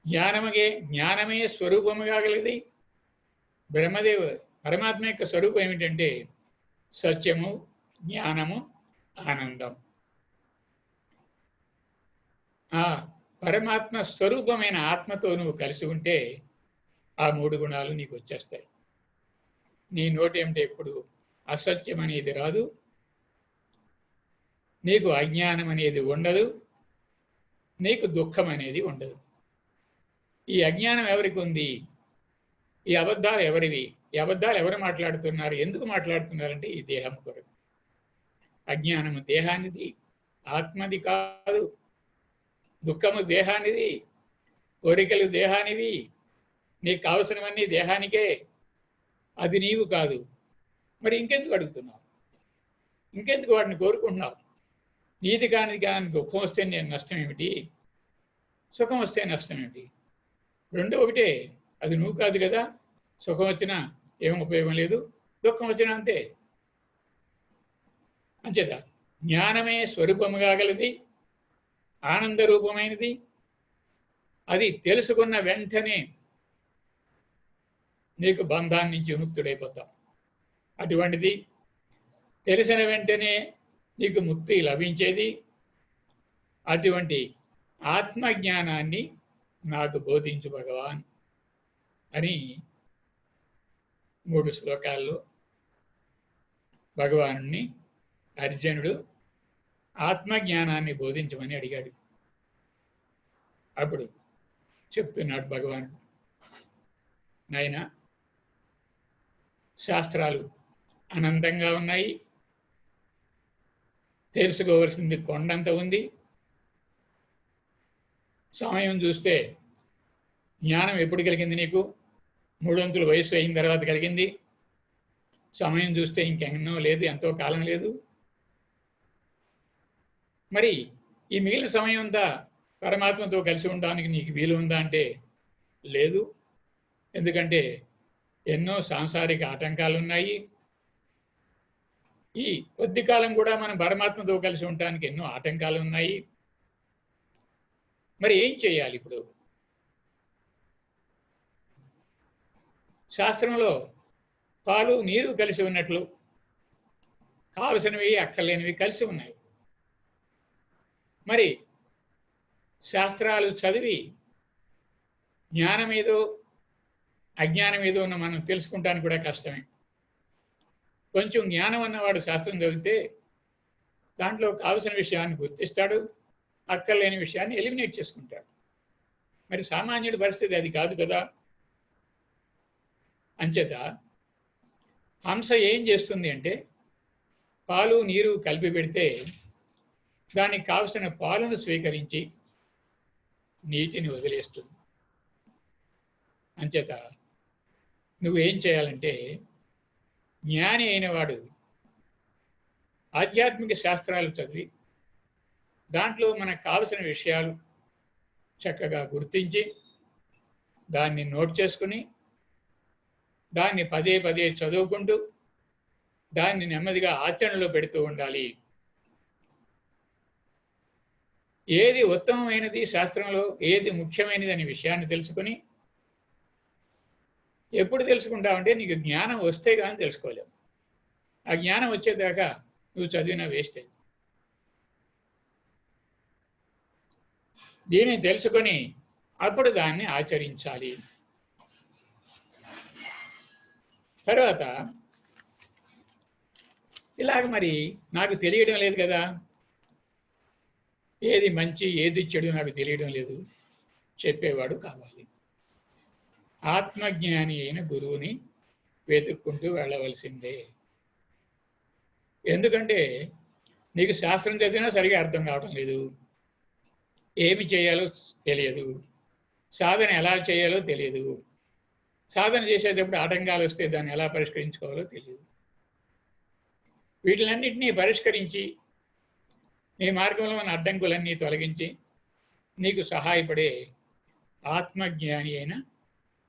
జ్ఞానమే స్వరూపముగా కలిగింది. బ్రహ్మదేవ పరమాత్మ యొక్క స్వరూపం ఏమిటంటే సత్యము, జ్ఞానము, ఆనందం. ఆ పరమాత్మ స్వరూపమైన ఆత్మతో నువ్వు కలిసి ఉంటే ఆ 3 గుణాలు నీకు వచ్చేస్తాయి. నీ నోటేమిటి ఎప్పుడు అసత్యం అనేది రాదు, నీకు అజ్ఞానం అనేది ఉండదు, నీకు దుఃఖం అనేది ఉండదు. ఈ అజ్ఞానం ఎవరికి ఉంది? ఈ అబద్ధాలు ఎవరివి? ఈ అబద్ధాలు ఎవరు మాట్లాడుతున్నారు? ఎందుకు మాట్లాడుతున్నారంటే ఈ దేహం కొరకు. అజ్ఞానము దేహానిది, ఆత్మది కాదు. దుఃఖము దేహానిది, కోరికలు దేహానివి, నీకు కావలసినవన్నీ దేహానికే, అది నీవు కాదు. మరి ఇంకెందుకు అడుగుతున్నావు? ఇంకెందుకు వాటిని కోరుకుంటున్నావు? నీది కాని దుఃఖం వస్తే నేను నష్టం ఏమిటి? సుఖం వస్తే నష్టం ఏమిటి? రెండు ఒకటే. అది నువ్వు కాదు కదా. సుఖం వచ్చినా ఏం ఉపయోగం లేదు, దుఃఖం వచ్చినా అంతే. అంచేత జ్ఞానమే స్వరూపముగా గలది, ఆనంద రూపమైనది. అది తెలుసుకున్న వెంటనే నీకు బంధాన్ని నుంచి విముక్తుడైపోతావు. అటువంటిది తెలిసిన వెంటనే నీకు ముక్తి లభించేది. అటువంటి ఆత్మజ్ఞానాన్ని నాకు బోధించు భగవాన్ అని 3 శ్లోకాల్లో భగవానుణ్ణి అర్జునుడు ఆత్మజ్ఞానాన్ని బోధించమని అడిగాడు. అప్పుడు చెప్తున్నాడు భగవానుడు, నాయనా, శాస్త్రాలు అనంతంగా ఉన్నాయి, తెలుసుకోవలసింది కొండంత ఉంది. సమయం చూస్తే జ్ఞానం ఎప్పుడు కలిగింది నీకు? 3 వయసు అయిన తర్వాత కలిగింది. సమయం చూస్తే ఇంకెన్నో లేదు, ఎంతో కాలం లేదు. మరి ఈ మిగిలిన సమయం అంతా పరమాత్మతో కలిసి ఉండడానికి నీకు వీలు ఉందా అంటే లేదు. ఎందుకంటే ఎన్నో సాంసారిక ఆటంకాలు ఉన్నాయి. ఈ కొద్ది కాలం కూడా మనం పరమాత్మతో కలిసి ఉండడానికి ఎన్నో ఆటంకాలు ఉన్నాయి. మరి ఏం చేయాలి ఇప్పుడు? శాస్త్రంలో పాలు నీరు కలిసి ఉన్నట్లు కావలసినవి అక్కర్లేనివి కలిసి ఉన్నాయి. మరి శాస్త్రాలు చదివి జ్ఞానం ఏదో అజ్ఞానం ఏదో ఉన్న మనం తెలుసుకుంటానికి కూడా కష్టమే. కొంచెం జ్ఞానం అన్నవాడు శాస్త్రం చదివితే దాంట్లో కావలసిన విషయాన్ని గుర్తిస్తాడు, అక్కర్లేని విషయాన్ని ఎలిమినేట్ చేసుకుంటాడు. మరి సామాన్యుడి పరిస్థితి అది కాదు కదా. అంచేత హంస ఏం చేస్తుంది అంటే పాలు నీరు కలిపి పెడితే దానికి కావలసిన పాలను స్వీకరించి నీటిని వదిలేస్తుంది. అంచేత నువ్వేం చేయాలంటే జ్ఞాని అయిన వాడు ఆధ్యాత్మిక శాస్త్రాలు చదివి దాంట్లో మనకు కావలసిన విషయాలు చక్కగా గుర్తించి దాన్ని నోట్ చేసుకుని దాన్ని పదే పదే చదువుకుంటూ దాన్ని నెమ్మదిగా ఆచరణలో పెడుతూ ఉండాలి. ఏది ఉత్తమమైనది శాస్త్రంలో, ఏది ముఖ్యమైనది అనే విషయాన్ని తెలుసుకుని ఎప్పుడు తెలుసుకుంటావంటే నీకు జ్ఞానం వస్తే కానీ తెలుసుకోలేవు. ఆ జ్ఞానం వచ్చేదాకా నువ్వు చదివినా వేస్టే. దీన్ని తెలుసుకొని అప్పుడు దాన్ని ఆచరించాలి. తర్వాత ఇలాగ మరి నాకు తెలియడం లేదు కదా, ఏది మంచి ఏది చెడు నాకు తెలియడం లేదు, చెప్పేవాడు కావాలి. ఆత్మజ్ఞాని అయిన గురువుని వెతుక్కుంటూ వెళ్ళవలసిందే. ఎందుకంటే నీకు శాస్త్రం చదివినా సరిగా అర్థం కావటం లేదు, ఏమి చేయాలో తెలియదు, సాధన ఎలా చేయాలో తెలియదు. సాధన చేసేటప్పుడు ఆటంకాలు వస్తే దాన్ని ఎలా పరిష్కరించుకోవాలో తెలియదు. వీటిలన్నింటినీ పరిష్కరించి నీ మార్గంలో ఉన్న అడ్డంకులన్నీ తొలగించి నీకు సహాయపడే ఆత్మజ్ఞాని అయిన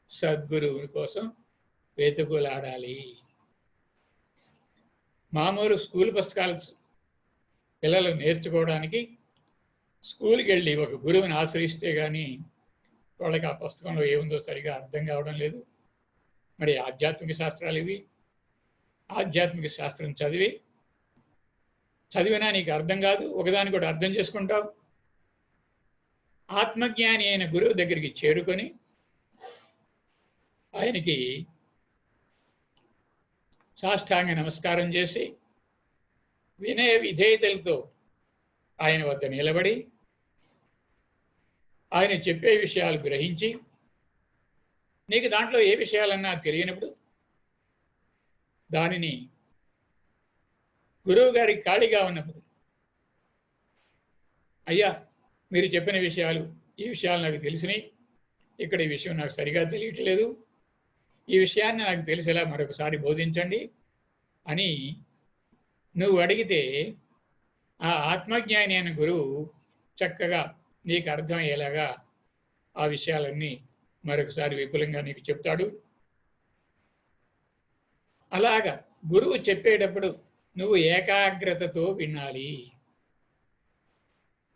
సద్గురువుని కోసం వెతుకులాడాలి. మామూలు స్కూల్ పుస్తకాలు పిల్లలు నేర్చుకోవడానికి స్కూల్కి వెళ్ళి ఒక గురువుని ఆశ్రయిస్తే కానీ వాళ్ళకి ఆ పుస్తకంలో ఏముందో సరిగా అర్థం కావడం లేదు. మరి ఆధ్యాత్మిక శాస్త్రాలు ఇవి. ఆధ్యాత్మిక శాస్త్రం చదివినా నీకు అర్థం కాదు, ఒకదాని కూడా అర్థం చేసుకుంటావు. ఆత్మజ్ఞాని అయిన గురువు దగ్గరికి చేరుకొని ఆయనకి సాష్టాంగ నమస్కారం చేసి వినయ విధేయతలతో ఆయన వద్ద నిలబడి ఆయన చెప్పే విషయాలు గ్రహించి నీకు దాంట్లో ఏ విషయాలన్నా తెలియనప్పుడు దానిని గురువు గారికి ఖాళీగా ఉన్నప్పుడు, అయ్యా మీరు చెప్పిన విషయాలు ఈ విషయాలు నాకు తెలిసినాయి, ఇక్కడ ఈ విషయం నాకు సరిగా తెలియట్లేదు, ఈ విషయాన్ని నాకు తెలిసేలా మరొకసారి బోధించండి అని నువ్వు అడిగితే ఆ ఆత్మజ్ఞాని అయిన గురువు చక్కగా నీకు అర్థమయ్యేలాగా ఆ విషయాలన్నీ మరొకసారి విపులంగా నీకు చెప్తాడు. అలాగా గురువు చెప్పేటప్పుడు నువ్వు ఏకాగ్రతతో వినాలి.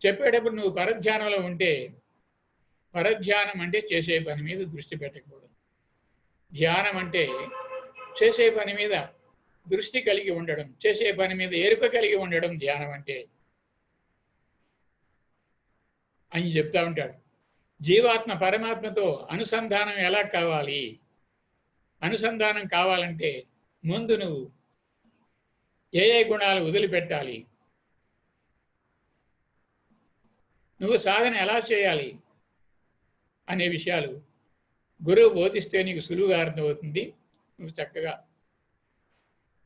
చెప్పేటప్పుడు నువ్వు పరధ్యానంలో ఉంటే, పరధ్యానం అంటే చేసే పని మీద దృష్టి పెట్టకూడదు. ధ్యానం అంటే చేసే పని మీద దృష్టి కలిగి ఉండడం, చేసే పని మీద ఎరుక కలిగి ఉండడం ధ్యానం అంటే అని చెప్తా ఉంటాడు. జీవాత్మ పరమాత్మతో అనుసంధానం ఎలా కావాలి? అనుసంధానం కావాలంటే ముందు నువ్వు ఏ గుణాలు వదిలిపెట్టాలి, నువ్వు సాధన ఎలా చేయాలి అనే విషయాలు గురువు బోధిస్తే నీకు సులువుగా అర్థమవుతుంది. నువ్వు చక్కగా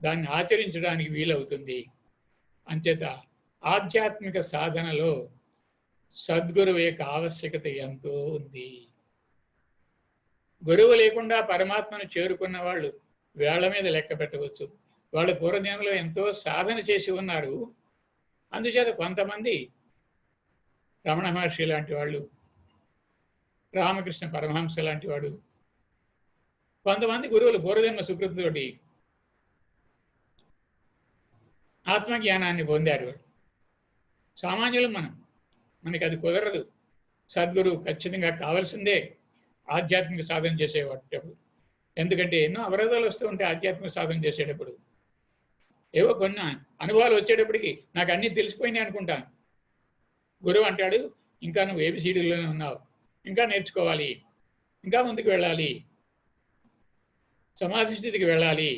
దాన్ని ఆచరించడానికి వీలవుతుంది. అంచేత ఆధ్యాత్మిక సాధనలో సద్గురువు యొక్క ఆవశ్యకత ఎంతో ఉంది. గురువు లేకుండా పరమాత్మను చేరుకున్న వాళ్ళు వేళ్ల మీద లెక్క పెట్టవచ్చు. వాళ్ళు పూర్వజన్మలో ఎంతో సాధన చేసి ఉన్నారు. అందుచేత కొంతమంది రమణ మహర్షి లాంటి వాళ్ళు, రామకృష్ణ పరమహంస లాంటి వాడు, కొంతమంది గురువులు పూర్వజన్మ సుకృతితోటి ఆత్మజ్ఞానాన్ని పొందారు. సామాన్యులు మనకి అది కుదరదు. సద్గురువు ఖచ్చితంగా కావాల్సిందే ఆధ్యాత్మిక సాధన చేసేటప్పుడు. ఎందుకంటే ఎన్నో అవరోధాలు వస్తూ ఉంటాయి ఆధ్యాత్మిక సాధన చేసేటప్పుడు. ఏవో కొన్ని అనుభవాలు వచ్చేటప్పటికి నాకు అన్నీ తెలిసిపోయినాయి అనుకుంటాను. గురువు అంటాడు, ఇంకా నువ్వు ఏబిసిడీలోనే ఉన్నావు, ఇంకా నేర్చుకోవాలి, ఇంకా ముందుకు వెళ్ళాలి, సమాధి స్థితికి వెళ్ళాలి,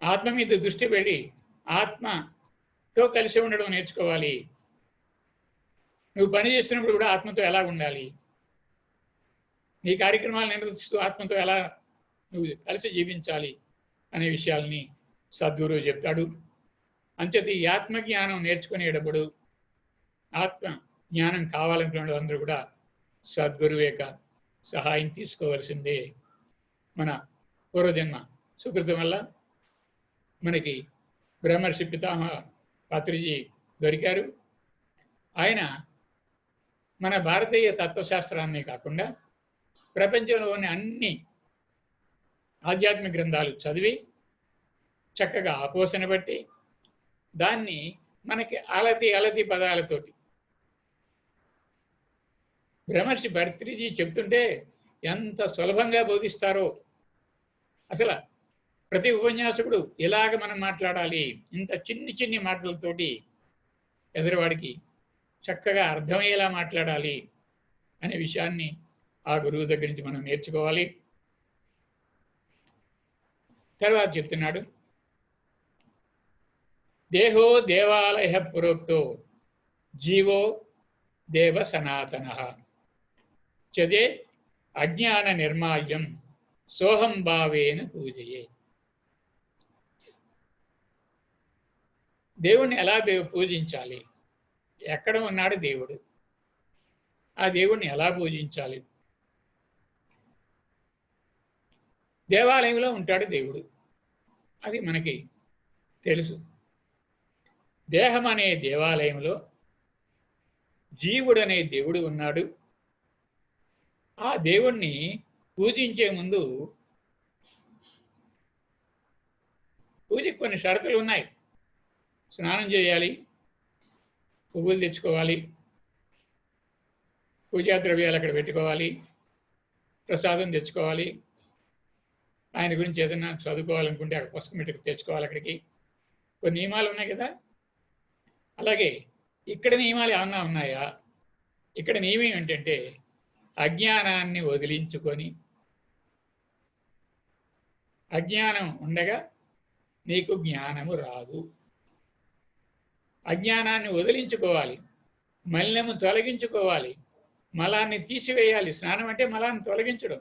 ఆత్మ మీద దృష్టి పెట్టి ఆత్మతో కలిసి ఉండడం నేర్చుకోవాలి, నువ్వు పని చేస్తున్నప్పుడు కూడా ఆత్మతో ఎలా ఉండాలి, నీ కార్యక్రమాలు నిర్వర్తిస్తూ ఆత్మతో ఎలా నువ్వు కలిసి జీవించాలి అనే విషయాల్ని సద్గురువు చెప్తాడు. అంచేత ఈ ఆత్మజ్ఞానం నేర్చుకునేటప్పుడు, ఆత్మ జ్ఞానం కావాలనుకునే అందరూ కూడా సద్గురువు యొక్క సహాయం తీసుకోవాల్సిందే. మన పూర్వజన్మ సుకృతం వల్ల మనకి బ్రహ్మర్షి పితామహ పత్రిజీ దొరికారు. ఆయన మన భారతీయ తత్వశాస్త్రాన్ని కాకుండా ప్రపంచంలోని అన్ని ఆధ్యాత్మిక గ్రంథాలు చదివి చక్కగా ఆపోసన బట్టి దాన్ని మనకి అలతి పదాలతోటి బ్రహ్మర్షి భర్తృజీ చెప్తుంటే ఎంత సులభంగా బోధిస్తారో. అసలు ప్రతి ఉపన్యాసకుడు ఇలాగ మనం మాట్లాడాలి, ఇంత చిన్ని మాటలతోటి ఎదురువాడికి చక్కగా అర్థమయ్యేలా మాట్లాడాలి అనే విషయాన్ని ఆ గురువు దగ్గర నుంచి మనం నేర్చుకోవాలి. తర్వాత చెప్తున్నాడు, దేహో దేవాలయ పురోక్తో జీవో దేవ సనాతన చదే అజ్ఞాన నిర్మాల్యం సోహం భావేన పూజయే. దేవుణ్ణి ఎలా పూజించాలి, ఎక్కడ ఉన్నాడు దేవుడు, ఆ దేవుణ్ణి ఎలా పూజించాలి, దేవాలయంలో ఉంటాడు దేవుడు, అది మనకి తెలుసు. దేహం అనే దేవాలయంలో జీవుడు అనే దేవుడు ఉన్నాడు. ఆ దేవుణ్ణి పూజించే ముందు పూజకి కొన్ని షరతులు ఉన్నాయి. స్నానం చేయాలి, పువ్వులు తెచ్చుకోవాలి, పూజా ద్రవ్యాలు అక్కడ పెట్టుకోవాలి, ప్రసాదం తెచ్చుకోవాలి, ఆయన గురించి ఏదైనా చదువుకోవాలనుకుంటే అక్కడ పుస్తకం పెట్టుకు తెచ్చుకోవాలి. అక్కడికి కొన్ని నియమాలు ఉన్నాయి కదా. అలాగే ఇక్కడ నియమాలు ఏమన్నా ఉన్నాయా? ఇక్కడ నియమం ఏంటంటే అజ్ఞానాన్ని వదిలించుకొని, అజ్ఞానం ఉండగా నీకు జ్ఞానము రాదు. అజ్ఞానాన్ని వదిలించుకోవాలి, మలినము తొలగించుకోవాలి, మలాన్ని తీసివేయాలి. స్నానం అంటే మలాన్ని తొలగించడం.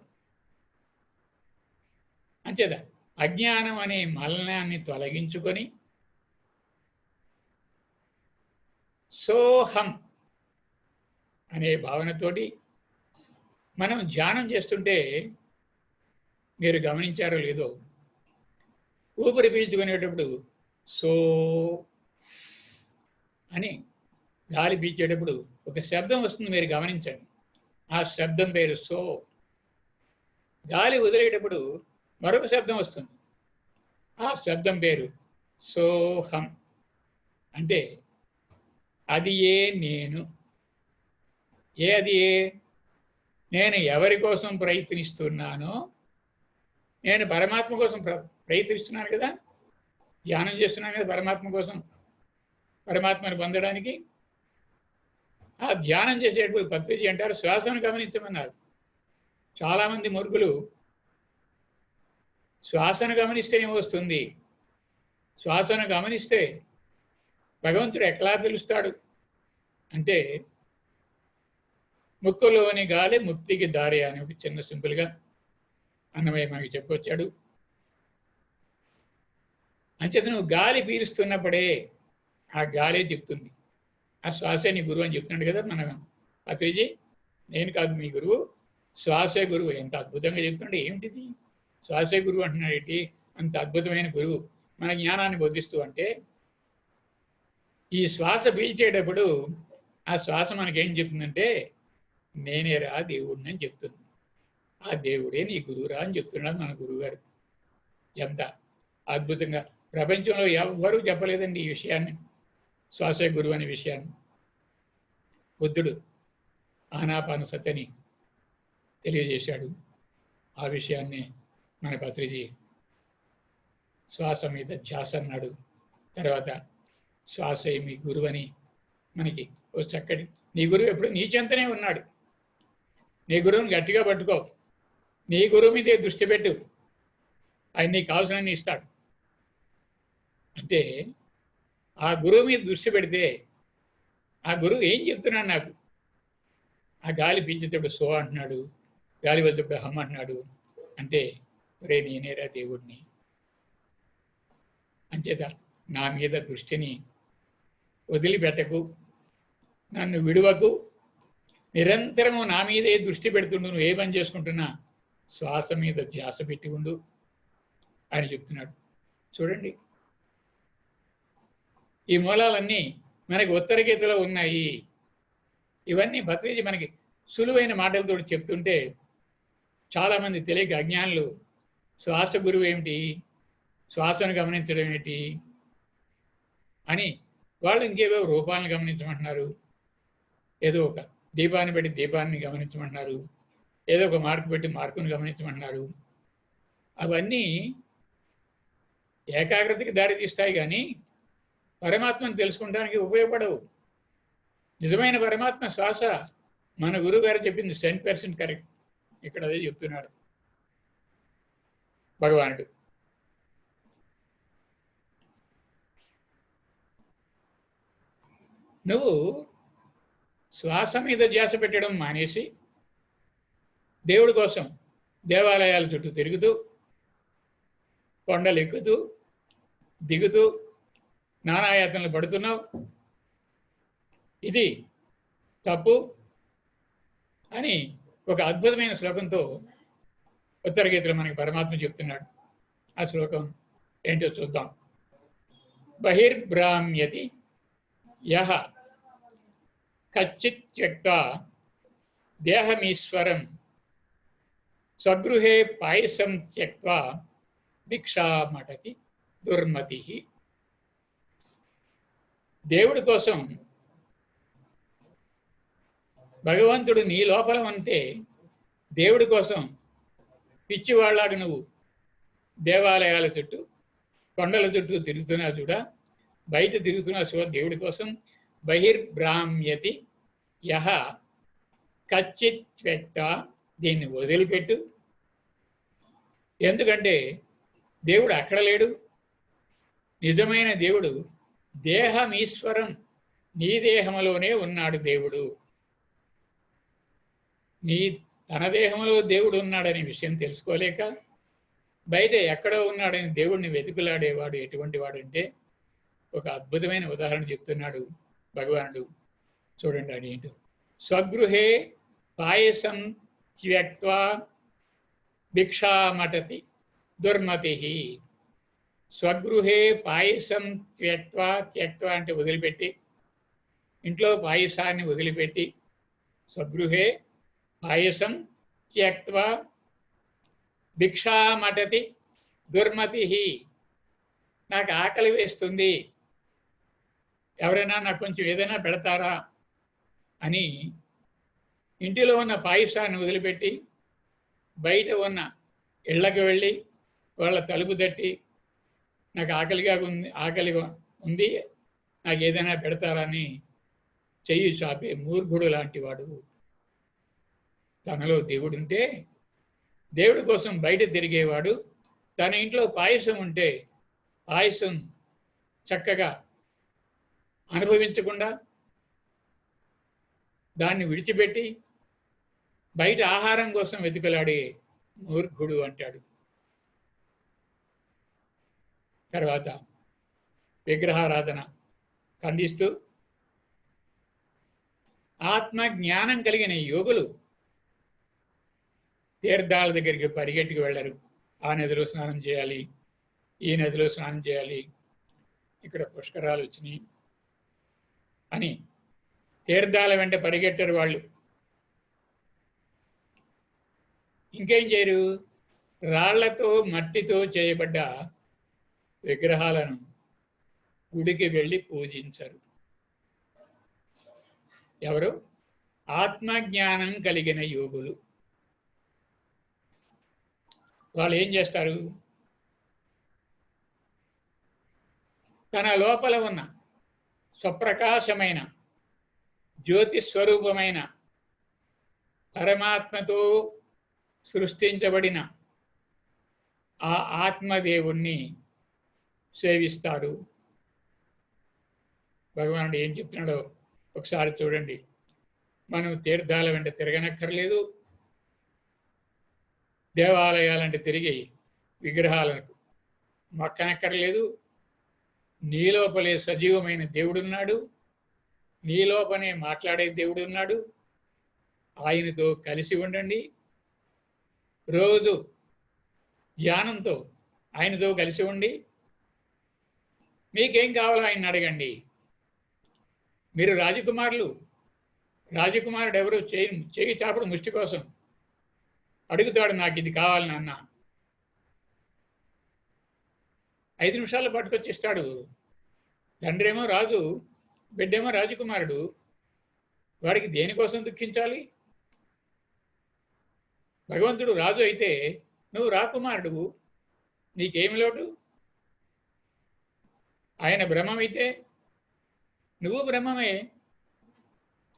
అంచేదా అజ్ఞానం అనే మలినాన్ని తొలగించుకొని సోహం అనే భావనతోటి మనం ధ్యానం చేస్తుంటే మీరు గమనించారో లేదో, ఊపిరి పీల్చుకునేటప్పుడు సో అని గాలి పీల్చేటప్పుడు ఒక శబ్దం వస్తుంది, మీరు గమనించండి. ఆ శబ్దం పేరు సో. గాలి వదిలేటప్పుడు మరొక శబ్దం వస్తుంది, ఆ శబ్దం పేరు సోహం. అంటే అది ఏ నేను. అది ఏ నేను ఎవరి కోసం ప్రయత్నిస్తున్నానో, నేను పరమాత్మ కోసం ప్రయత్నిస్తున్నాను కదా, ధ్యానం చేస్తున్నాను కదా పరమాత్మ కోసం, పరమాత్మను పొందడానికి. ఆ ధ్యానం చేసేటప్పుడు పత్రిజీ అంటారు శ్వాసను గమనించమన్నారు. చాలామంది మూర్ఖులు శ్వాసను గమనిస్తే ఏమొస్తుంది, శ్వాసను గమనిస్తే భగవంతుడు ఎట్లా తెలుస్తాడు అంటే ముక్కులోని గాలి ముక్తికి దారి అని ఒక చిన్న సింపుల్గా అన్నమయ్య మనకి చెప్పొచ్చాడు. అంచేత నువ్వు గాలి పీలుస్తున్నప్పుడే ఆ గాలి చెప్తుంది, ఆ శ్వాసే నీ గురువు అని చెప్తున్నాడు కదా మన పత్రిజీ. నేను కాదు మీ గురువు, శ్వాసే గురువు. ఎంత అద్భుతంగా చెప్తుండే. ఏమిటిది శ్వాసే గురువు అంటున్నాడు ఏంటి? అంత అద్భుతమైన గురువు మన జ్ఞానాన్ని బోధిస్తూ. అంటే ఈ శ్వాస పీల్చేటప్పుడు ఆ శ్వాస మనకేం చెప్తుందంటే నేనేరా దేవుడిని అని చెప్తుంది. ఆ దేవుడే నీ గురువురా అని చెప్తున్నాడు మన గురువుగారు. ఎంత అద్భుతంగా! ప్రపంచంలో ఎవ్వరూ చెప్పలేదండి ఈ విషయాన్ని, శ్వాసే గురువు అనే విషయాన్ని. బుద్ధుడు ఆనాపానసతిని తెలియజేశాడు. ఆ విషయాన్ని మన పత్రిజీ శ్వాస మీద ధ్యాస అన్నాడు. తర్వాత శ్వాసే మీ గురువు అని మనకి ఓ చక్కటి, నీ గురువు ఎప్పుడు నీ చెంతనే ఉన్నాడు. నీ గురువుని గట్టిగా పట్టుకో, నీ గురువు మీదే దృష్టి పెట్టు, ఆయన నీకు కావాల్సినన్ని ఇస్తాడు. అంటే ఆ గురువు మీద దృష్టి పెడితే ఆ గురువు ఏం చెప్తున్నాడు నాకు? ఆ గాలి పీల్చేటప్పుడు సో అంటున్నాడు, గాలి వదిలేటప్పుడు హమ్ అంటున్నాడు. అంటే రే నేనేరా దేవుడిని. అంచేత నా మీద దృష్టిని వదిలిపెట్టకు, నన్ను విడువకు, నిరంతరము నా మీదే దృష్టి పెడుతుండు. నువ్వు ఏ పని చేసుకుంటున్నా శ్వాస మీద ధ్యాస పెట్టి ఉండు అని చెప్తున్నాడు. చూడండి, ఈ మూలాలన్నీ మనకి ఉత్తరగీతలో ఉన్నాయి. ఇవన్నీ పత్రిజీ మనకి సులువైన మాటలతో చెప్తుంటే చాలామంది తెలియక అజ్ఞానులు శ్వాస గురువు ఏమిటి, శ్వాసను గమనించడం ఏమిటి అని వాళ్ళు ఇంకేవో రూపాలను గమనించమంటున్నారు, ఏదో ఒక దీపాన్ని పెట్టి దీపాన్ని గమనించమంటున్నారు, ఏదో ఒక మార్కు పెట్టి మార్కును గమనించమంటున్నారు. అవన్నీ ఏకాగ్రతకి దారి తీస్తాయి కానీ పరమాత్మను తెలుసుకోవడానికి ఉపయోగపడవు. నిజమైన పరమాత్మ శ్వాస మన గురువు గారు చెప్పింది 100% కరెక్ట్. ఇక్కడ అదే చెప్తున్నాడు భగవానుడు. నువ్వు శ్వాస మీద ధ్యాస పెట్టడం మానేసి దేవుడి కోసం దేవాలయాల చుట్టూ తిరుగుతూ, కొండలు ఎక్కుతూ దిగుతూ నానాయాతనలు పడుతున్నావు, ఇది తప్పు అని ఒక అద్భుతమైన శ్లోకంతో ఉత్తర గీతలో మనకి పరమాత్మ చెప్తున్నాడు. ఆ శ్లోకం ఏంటో చూద్దాం. బహిర్భ్రామ్యతి యః కచ్చిత్ త్యక్త్వా దేహమీశ్వరం స్వగృహే పాయసం త్యక్త్వా భిక్షామటతి దుర్మతి. దేవుడి కోసం భగవంతుడు నీ లోపల ఉంటే దేవుడి కోసం పిచ్చివాళ్ళగా నువ్వు దేవాలయాల చుట్టూ కొండల చుట్టూ తిరుగుతున్నా చూడా, బయట తిరుగుతున్నా చూడ దేవుడి కోసం. బహిర్భ్రామ్యతి యః కచ్చిత్ త్యక్త్వా, దీన్ని వదిలిపెట్టు. ఎందుకంటే దేవుడు అక్కడ లేడు. నిజమైన దేవుడు దేహమీశ్వరం, నీ దేహంలోనే ఉన్నాడు దేవుడు. తన దేహంలో దేవుడు ఉన్నాడనే విషయం తెలుసుకోలేక బయట ఎక్కడో ఉన్నాడని దేవుడిని వెతుకులాడేవాడు ఎటువంటి వాడంటే, ఒక అద్భుతమైన ఉదాహరణ చెప్తున్నాడు భగవానుడు. చూడండి అది ఏంటో. స్వగృహే పాయసం త్యక్త్వా భిక్షామటతి దుర్మతి. స్వగృహే పాయసం త్యక్త్వా, త్యక్త్వా అంటే వదిలిపెట్టి, ఇంట్లో పాయసాన్ని వదిలిపెట్టి, స్వగృహే పాయసం త్యక్త్వా భిక్షామటతి దుర్మతి. నాకు ఆకలి వేస్తుంది, ఎవరైనా నాకు కొంచెం ఏదైనా పెడతారా అని ఇంటిలో ఉన్న పాయసాన్ని వదిలిపెట్టి బయట ఉన్న ఇళ్ళకి వెళ్ళి వాళ్ళ తలుపు తట్టి, నాకు ఆకలిగా ఉంది, నాకు ఏదైనా పెడతారని చెయ్యి చాపే మూర్ఖుడు లాంటి వాడు. తనలో దేవుడుంటే దేవుడి కోసం బయట తిరిగేవాడు, తన ఇంట్లో పాయసం ఉంటే పాయసం చక్కగా అనుభవించకుండా దాన్ని విడిచిపెట్టి బయట ఆహారం కోసం వెతుకలాడే మూర్ఖుడు అంటాడు. తర్వాత విగ్రహారాధన ఖండిస్తూ ఆత్మ జ్ఞానం కలిగిన యోగులు తీర్థాల దగ్గరికి పరిగెట్టుకు వెళ్ళరు. ఆ నదిలో స్నానం చేయాలి, ఈ నదిలో స్నానం చేయాలి, ఇక్కడ పుష్కరాలు వచ్చినాయి అని తీర్థాల వెంట పరిగెట్టరు వాళ్ళు. ఇంకేం చేయరు, రాళ్లతో మట్టితో చేయబడ్డ విగ్రహాలను గుడికి వెళ్ళి పూజించరు. ఎవరు? ఆత్మజ్ఞానం కలిగిన యోగులు. వాళ్ళు ఏం చేస్తారు, తన లోపల ఉన్న స్వప్రకాశమైన జ్యోతి స్వరూపమైన పరమాత్మతో సృష్టించబడిన ఆ ఆత్మదేవుణ్ణి సేవిస్తారు. భగవానుడు ఏం చెప్తున్నాడో ఒకసారి చూడండి. మనం తీర్థాల వెంట తిరగనక్కర్లేదు, దేవాలయాలంటే తిరిగి విగ్రహాలకు మొక్కనక్కర్లేదు. నీలోపలే సజీవమైన దేవుడున్నాడు, నీలోపనే మాట్లాడే దేవుడున్నాడు. ఆయనతో కలిసి ఉండండి. రోజు ధ్యానంతో ఆయనతో కలిసి ఉండి మీకేం కావాలో ఆయన అడగండి. మీరు రాజకుమారులు, రాజకుమారుడు ఎవరు చేయి చాపుడు ముష్టి కోసం అడుగుతాడు, నాకు ఇది కావాలి నాన్న. 5 నిమిషాల్లో పట్టుకొచ్చి ఇస్తాడు. తండ్రేమో రాజు, బిడ్డేమో రాజకుమారుడు, వాడికి దేనికోసం దుఃఖించాలి? భగవంతుడు రాజు అయితే నువ్వు రాకుమారుడు, నీకేమి లోటు? ఆయన బ్రహ్మమైతే నువ్వు బ్రహ్మమే,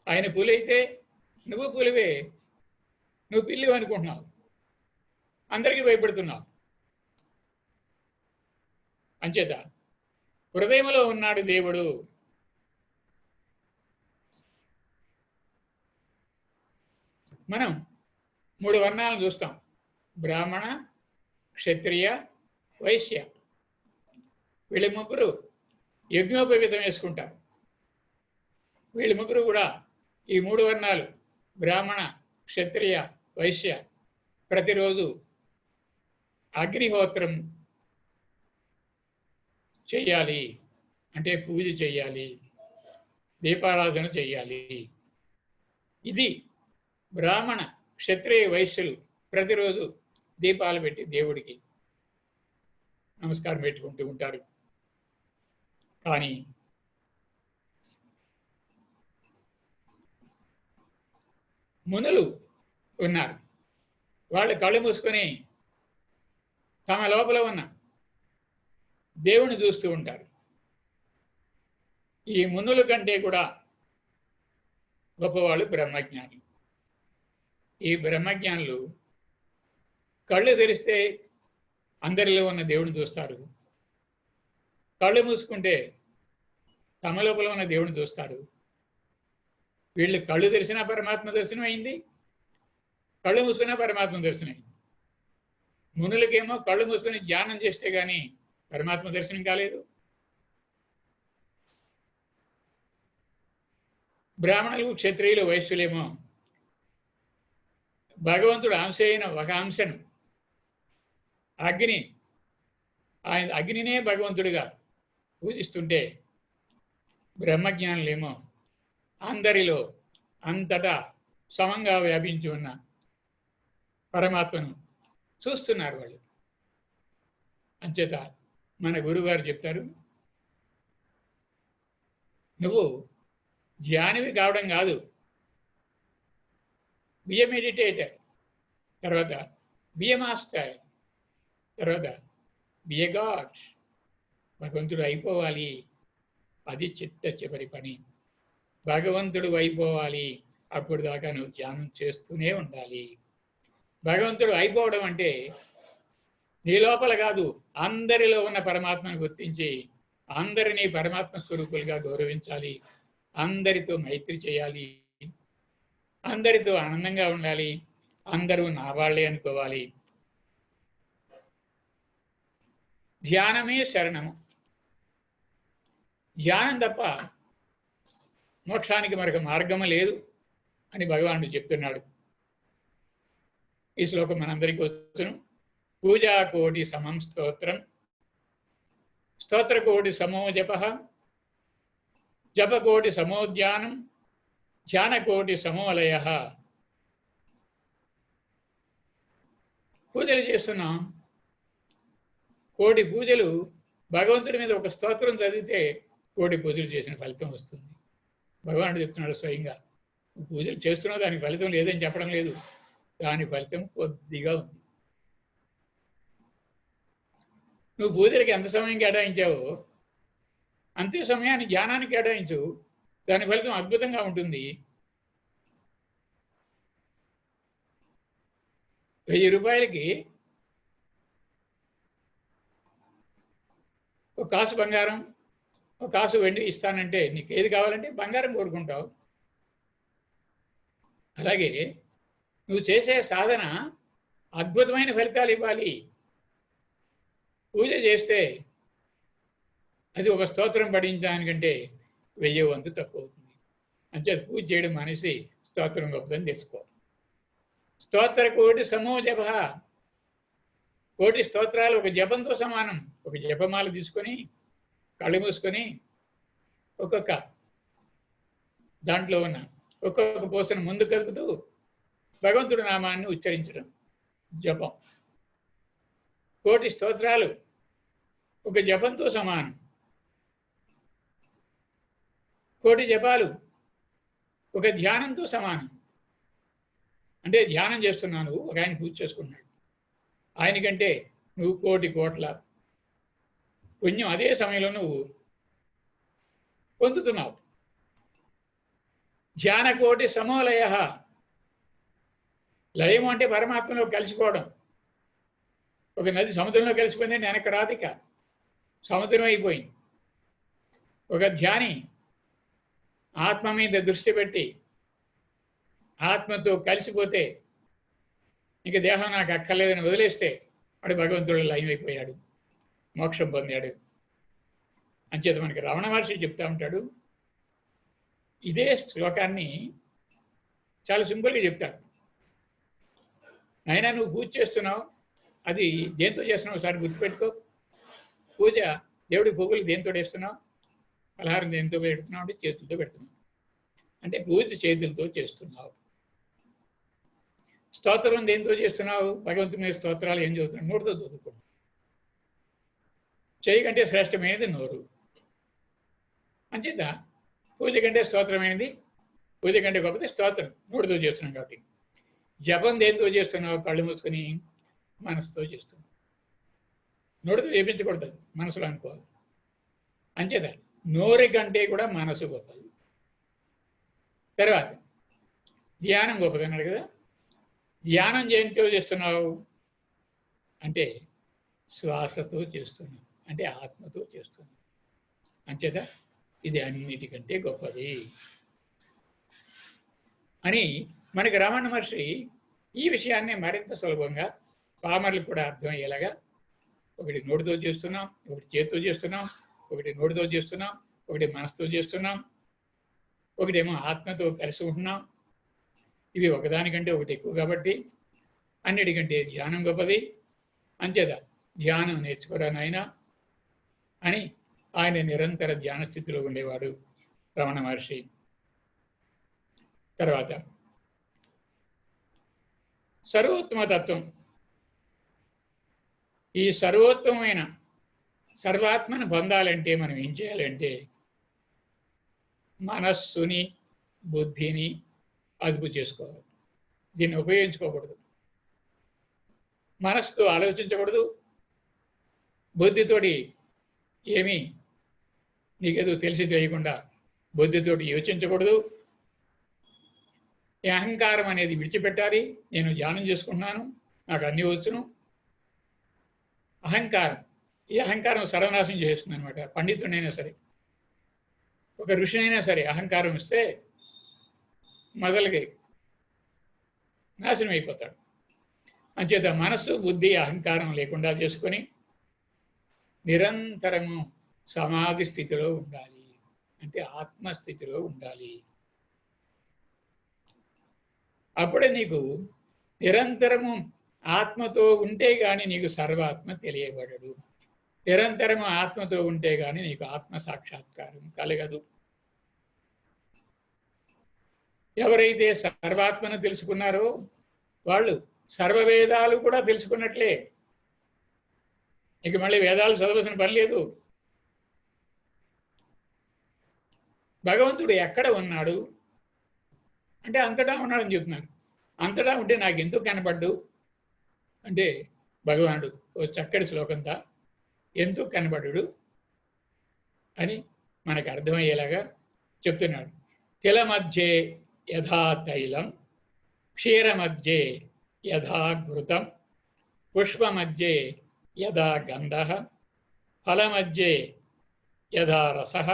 ఆయన పులి అయితే నువ్వు పులివే. నువ్వు పిల్లివి అనుకుంటున్నావు, అందరికీ భయపడుతున్నావు. అంచేత హృదయంలో ఉన్నాడు దేవుడు. మనం 3 వర్ణాలను చూస్తాం, బ్రాహ్మణ, క్షత్రియ, వైశ్య. వీళ్ళ ముగ్గురు యజ్ఞోపవీతం వేసుకుంటారు. వీళ్ళ ముగ్గురు కూడా ఈ 3 వర్ణాలు బ్రాహ్మణ, క్షత్రియ, వైశ్య ప్రతిరోజు అగ్నిహోత్రం చెయ్యాలి అంటే పూజ చెయ్యాలి, దీపారాధన చెయ్యాలి. ఇది బ్రాహ్మణ క్షత్రియ వైశ్యులు ప్రతిరోజు దీపాలు పెట్టి దేవుడికి నమస్కారం పెట్టుకుంటూ ఉంటారు. కానీ మునులు ఉన్నారు, వాళ్ళు కళ్ళు మూసుకొని తమ లోపల ఉన్న దేవుని చూస్తూ ఉంటారు. ఈ మునుల కంటే కూడా గొప్పవాళ్ళు బ్రహ్మజ్ఞాని. ఈ బ్రహ్మజ్ఞానులు కళ్ళు తెరిస్తే అందరిలో ఉన్న దేవుడిని చూస్తారు, కళ్ళు మూసుకుంటే తమ లోపల ఉన్న దేవుడిని చూస్తారు. వీళ్ళు కళ్ళు తెరిచినా పరమాత్మ దర్శనం అయింది, కళ్ళు మూసుకున్నా పరమాత్మ దర్శనం అయింది. మునులకేమో కళ్ళు మూసుకొని ధ్యానం చేస్తే గాని పరమాత్మ దర్శనం కాలేదు. బ్రాహ్మణులు క్షత్రియులు వైశ్యులేమో భగవంతుడు అంశ అయిన ఒక అంశను ఆయన అగ్నినే భగవంతుడిగా పూజిస్తుంటే బ్రహ్మజ్ఞానులేమో అందరిలో అంతటా సమంగా వ్యాపించి ఉన్న పరమాత్మను చూస్తున్నారు వాళ్ళు. అంచేత మన గురుగారు చెప్తారు, నువ్వు ధ్యానివి కావడం కాదు, బి ఎ మెడిటేటర్, తర్వాత బి ఎ మాస్టర్, తర్వాత బి ఎ గాడ్. భగవంతుడు అయిపోవాలి, అది చిట్ట చివరి పని. భగవంతుడు అయిపోవాలి, అప్పుడు దాకా నువ్వు ధ్యానం చేస్తూనే ఉండాలి. భగవంతుడు అయిపోవడం అంటే నీ లోపల కాదు, అందరిలో ఉన్న పరమాత్మను గుర్తించి అందరినీ పరమాత్మ స్వరూపులుగా గౌరవించాలి, అందరితో మైత్రి చేయాలి, అందరితో ఆనందంగా ఉండాలి, అందరూ నా వాళ్ళే అనుకోవాలి. ధ్యానమే శరణము. ధ్యానం తప్ప మోక్షానికి మరొక మార్గము లేదు అని భగవానుడు చెప్తున్నాడు. ఈ శ్లోకం మనందరికీ వచ్చును. పూజాకోటి సమం స్తోత్రం, స్తోత్రకోటి సమో జప, జపకోటి సమో ధ్యానం, ధ్యానకోటి సమోలయ. పూజలు చేస్తున్నాం, కోటి పూజలు. భగవంతుడి మీద ఒక స్తోత్రం చదివితే కోటి పూజలు చేసిన ఫలితం వస్తుంది. భగవానుడు చెప్తున్నాడు స్వయంగా, పూజలు చేస్తున్నావు, దానికి ఫలితం లేదని చెప్పడం లేదు, దాని ఫలితం కొద్దిగా ఉంది. నువ్వు పూజలకి ఎంత సమయం కేటాయించావో అంతే సమయాన్ని ధ్యానానికి కేటాయించు, దాని ఫలితం అద్భుతంగా ఉంటుంది. 1000 రూపాయలకి ఒక కాసు బంగారం, ఒక కాసు వెండి ఇస్తానంటే నీకు ఏది కావాలంటే బంగారం కోరుకుంటావు. అలాగే నువ్వు చేసే సాధన అద్భుతమైన ఫలితాలు ఇవ్వాలి. పూజ చేస్తే అది ఒక స్తోత్రం పఠించడానికంటే 1000 వంతు తక్కువ అవుతుంది. అంతే పూజ చేయడం మానేసి స్తోత్రం గొప్పదని తెలుసుకో. స్తోత్ర కోటి సమో జప, కోటి స్తోత్రాలు ఒక జపంతో సమానం. ఒక జపమాల తీసుకొని కళ్ళు మూసుకొని ఒక్కొక్క దాంట్లో ఉన్న ఒక్కొక్క పోసను ముందు కలుపుతూ భగవంతుడి నామాన్ని ఉచ్చరించడం జపం. కోటి స్తోత్రాలు ఒక జపంతో సమానం. కోటి జపాలు ఒక ధ్యానంతో సమానం. అంటే ధ్యానం చేస్తున్నావు, ఒక ఆయన పూజ చేసుకున్నాడు, ఆయనకంటే నువ్వు కోటి కోట్ల పుణ్యం అదే సమయంలో నువ్వు పొందుతున్నావు. ధ్యాన కోటి సమోలయ. లయం అంటే పరమాత్మలో కలిసిపోవడం. ఒక నది సముద్రంలో కలిసిపోయిందంటే వెనక రాదిక, సముద్రం అయిపోయింది. ఒక ధ్యాని ఆత్మ మీద దృష్టి పెట్టి ఆత్మతో కలిసిపోతే ఇక దేహం నాకు అక్కర్లేదని వదిలేస్తే వాడు భగవంతుడు లయం అయిపోయాడు, మోక్షం పొందాడు. అంచేత మనకి రమణ మహర్షి చెప్తా ఉంటాడు, ఇదే శ్లోకాన్ని చాలా సింపుల్గా చెప్తాడు. అయినా నువ్వు పూజ చేస్తున్నావు, అది దేంతో చేస్తున్నావు ఒకసారి గుర్తుపెట్టుకో. పూజ దేవుడి పువ్వులు దేంతో వేస్తున్నావు, పలహారం దేంతో పెడుతున్నావు అంటే చేతులతో పెడుతున్నావు, అంటే పూజ చేతులతో చేస్తున్నావు. స్తోత్రం దేంతో చేస్తున్నావు, భగవంతుని మీద స్తోత్రాలు ఏం చదువుతున్నావు, నోటితో చదువుకో. చేయి కంటే శ్రేష్టమైనది నోరు. అంచేత పూజ కంటే స్తోత్రమైనది, పూజ కంటే గొప్పది స్తోత్రం, నోటితో చేస్తున్నాం కాబట్టి. జపం దేంతో చేస్తున్నావు, కళ్ళు మూసుకొని మనసుతో చేస్తున్నావు. నోటితో చేపించకూడదు, మనసులో అనుకోవాలి. అంచేత నోరి కంటే కూడా మనసు గొప్పది. తర్వాత ధ్యానం గొప్పది అన్నాడు కదా. ధ్యానం దేంతో చేస్తున్నావు అంటే శ్వాసతో చేస్తున్నావు, అంటే ఆత్మతో చేస్తున్నావు. అంచేత ఇది అన్నిటికంటే గొప్పది అని మనకి రమణ మహర్షి ఈ విషయాన్ని మరింత సులభంగా పామర్లకు కూడా అర్థమయ్యేలాగా, ఒకటి నోటితో చేస్తున్నాం, ఒకటి చేతితో చేస్తున్నాం, ఒకటి నోటితో చేస్తున్నాం, ఒకటి మనసుతో చేస్తున్నాం, ఒకటేమో ఆత్మతో కలిసి ఉంటున్నాం. ఇవి ఒకదానికంటే ఒకటి ఎక్కువ కాబట్టి అన్నిటికంటే ధ్యానం గొప్పది. అంచేత ధ్యానం నేర్చుకోవడానైనా అని ఆయన నిరంతర ధ్యాన స్థితిలో ఉండేవాడు రమణ మహర్షి. తర్వాత సర్వోత్తమతత్వం. ఈ సర్వోత్తమమైన సర్వాత్మను పొందాలంటే మనం ఏం చేయాలంటే మనస్సుని బుద్ధిని అదుపు చేసుకోవాలి. దీన్ని ఉపయోగించుకోకూడదు. మనస్సుతో ఆలోచించకూడదు, బుద్ధితోటి ఏమీ నీకేదో తెలిసి తెలియకుండా బుద్ధితోటి యోచించకూడదు. ఈ అహంకారం అనేది విడిచిపెట్టాలి. నేను ధ్యానం చేసుకుంటున్నాను, నాకు అన్నీ వచ్చును. అహంకారం, ఈ అహంకారం సర్వనాశనం చేస్తుంది అనమాట. పండితుడైనా సరే, ఒక ఋషినైనా సరే అహంకారం ఇస్తే మొదలుగా నాశనం అయిపోతాడు. అంచేత మనస్సు బుద్ధి అహంకారం లేకుండా చేసుకొని నిరంతరము సమాధి స్థితిలో ఉండాలి, అంటే ఆత్మస్థితిలో ఉండాలి. అప్పుడే నీకు నిరంతరము ఆత్మతో ఉంటే గాని నీకు సర్వాత్మ తెలియబడడు. నిరంతరము ఆత్మతో ఉంటే గాని నీకు ఆత్మ సాక్షాత్కారం కలగదు. ఎవరైతే సర్వాత్మను తెలుసుకున్నారో వాళ్ళు సర్వవేదాలు కూడా తెలుసుకున్నట్లే. ఇక మళ్ళీ వేదాలు చదవలసిన పని లేదు. భగవంతుడు ఎక్కడ ఉన్నాడు అంటే అంతటా ఉన్నాడని చెప్తున్నాను. అంతటా ఉంటే నాకు ఎందుకు కనపడ్డు అంటే భగవానుడు ఓ చక్కటి శ్లోకంతా ఎందుకు కనబడు అని మనకు అర్థమయ్యేలాగా చెప్తున్నాడు. తిల మధ్యే యథా తైలం, క్షీర మధ్యే యథా ఘృతం, పుష్ప మధ్యే యథా గంధః, ఫల మధ్యే యథా రసః,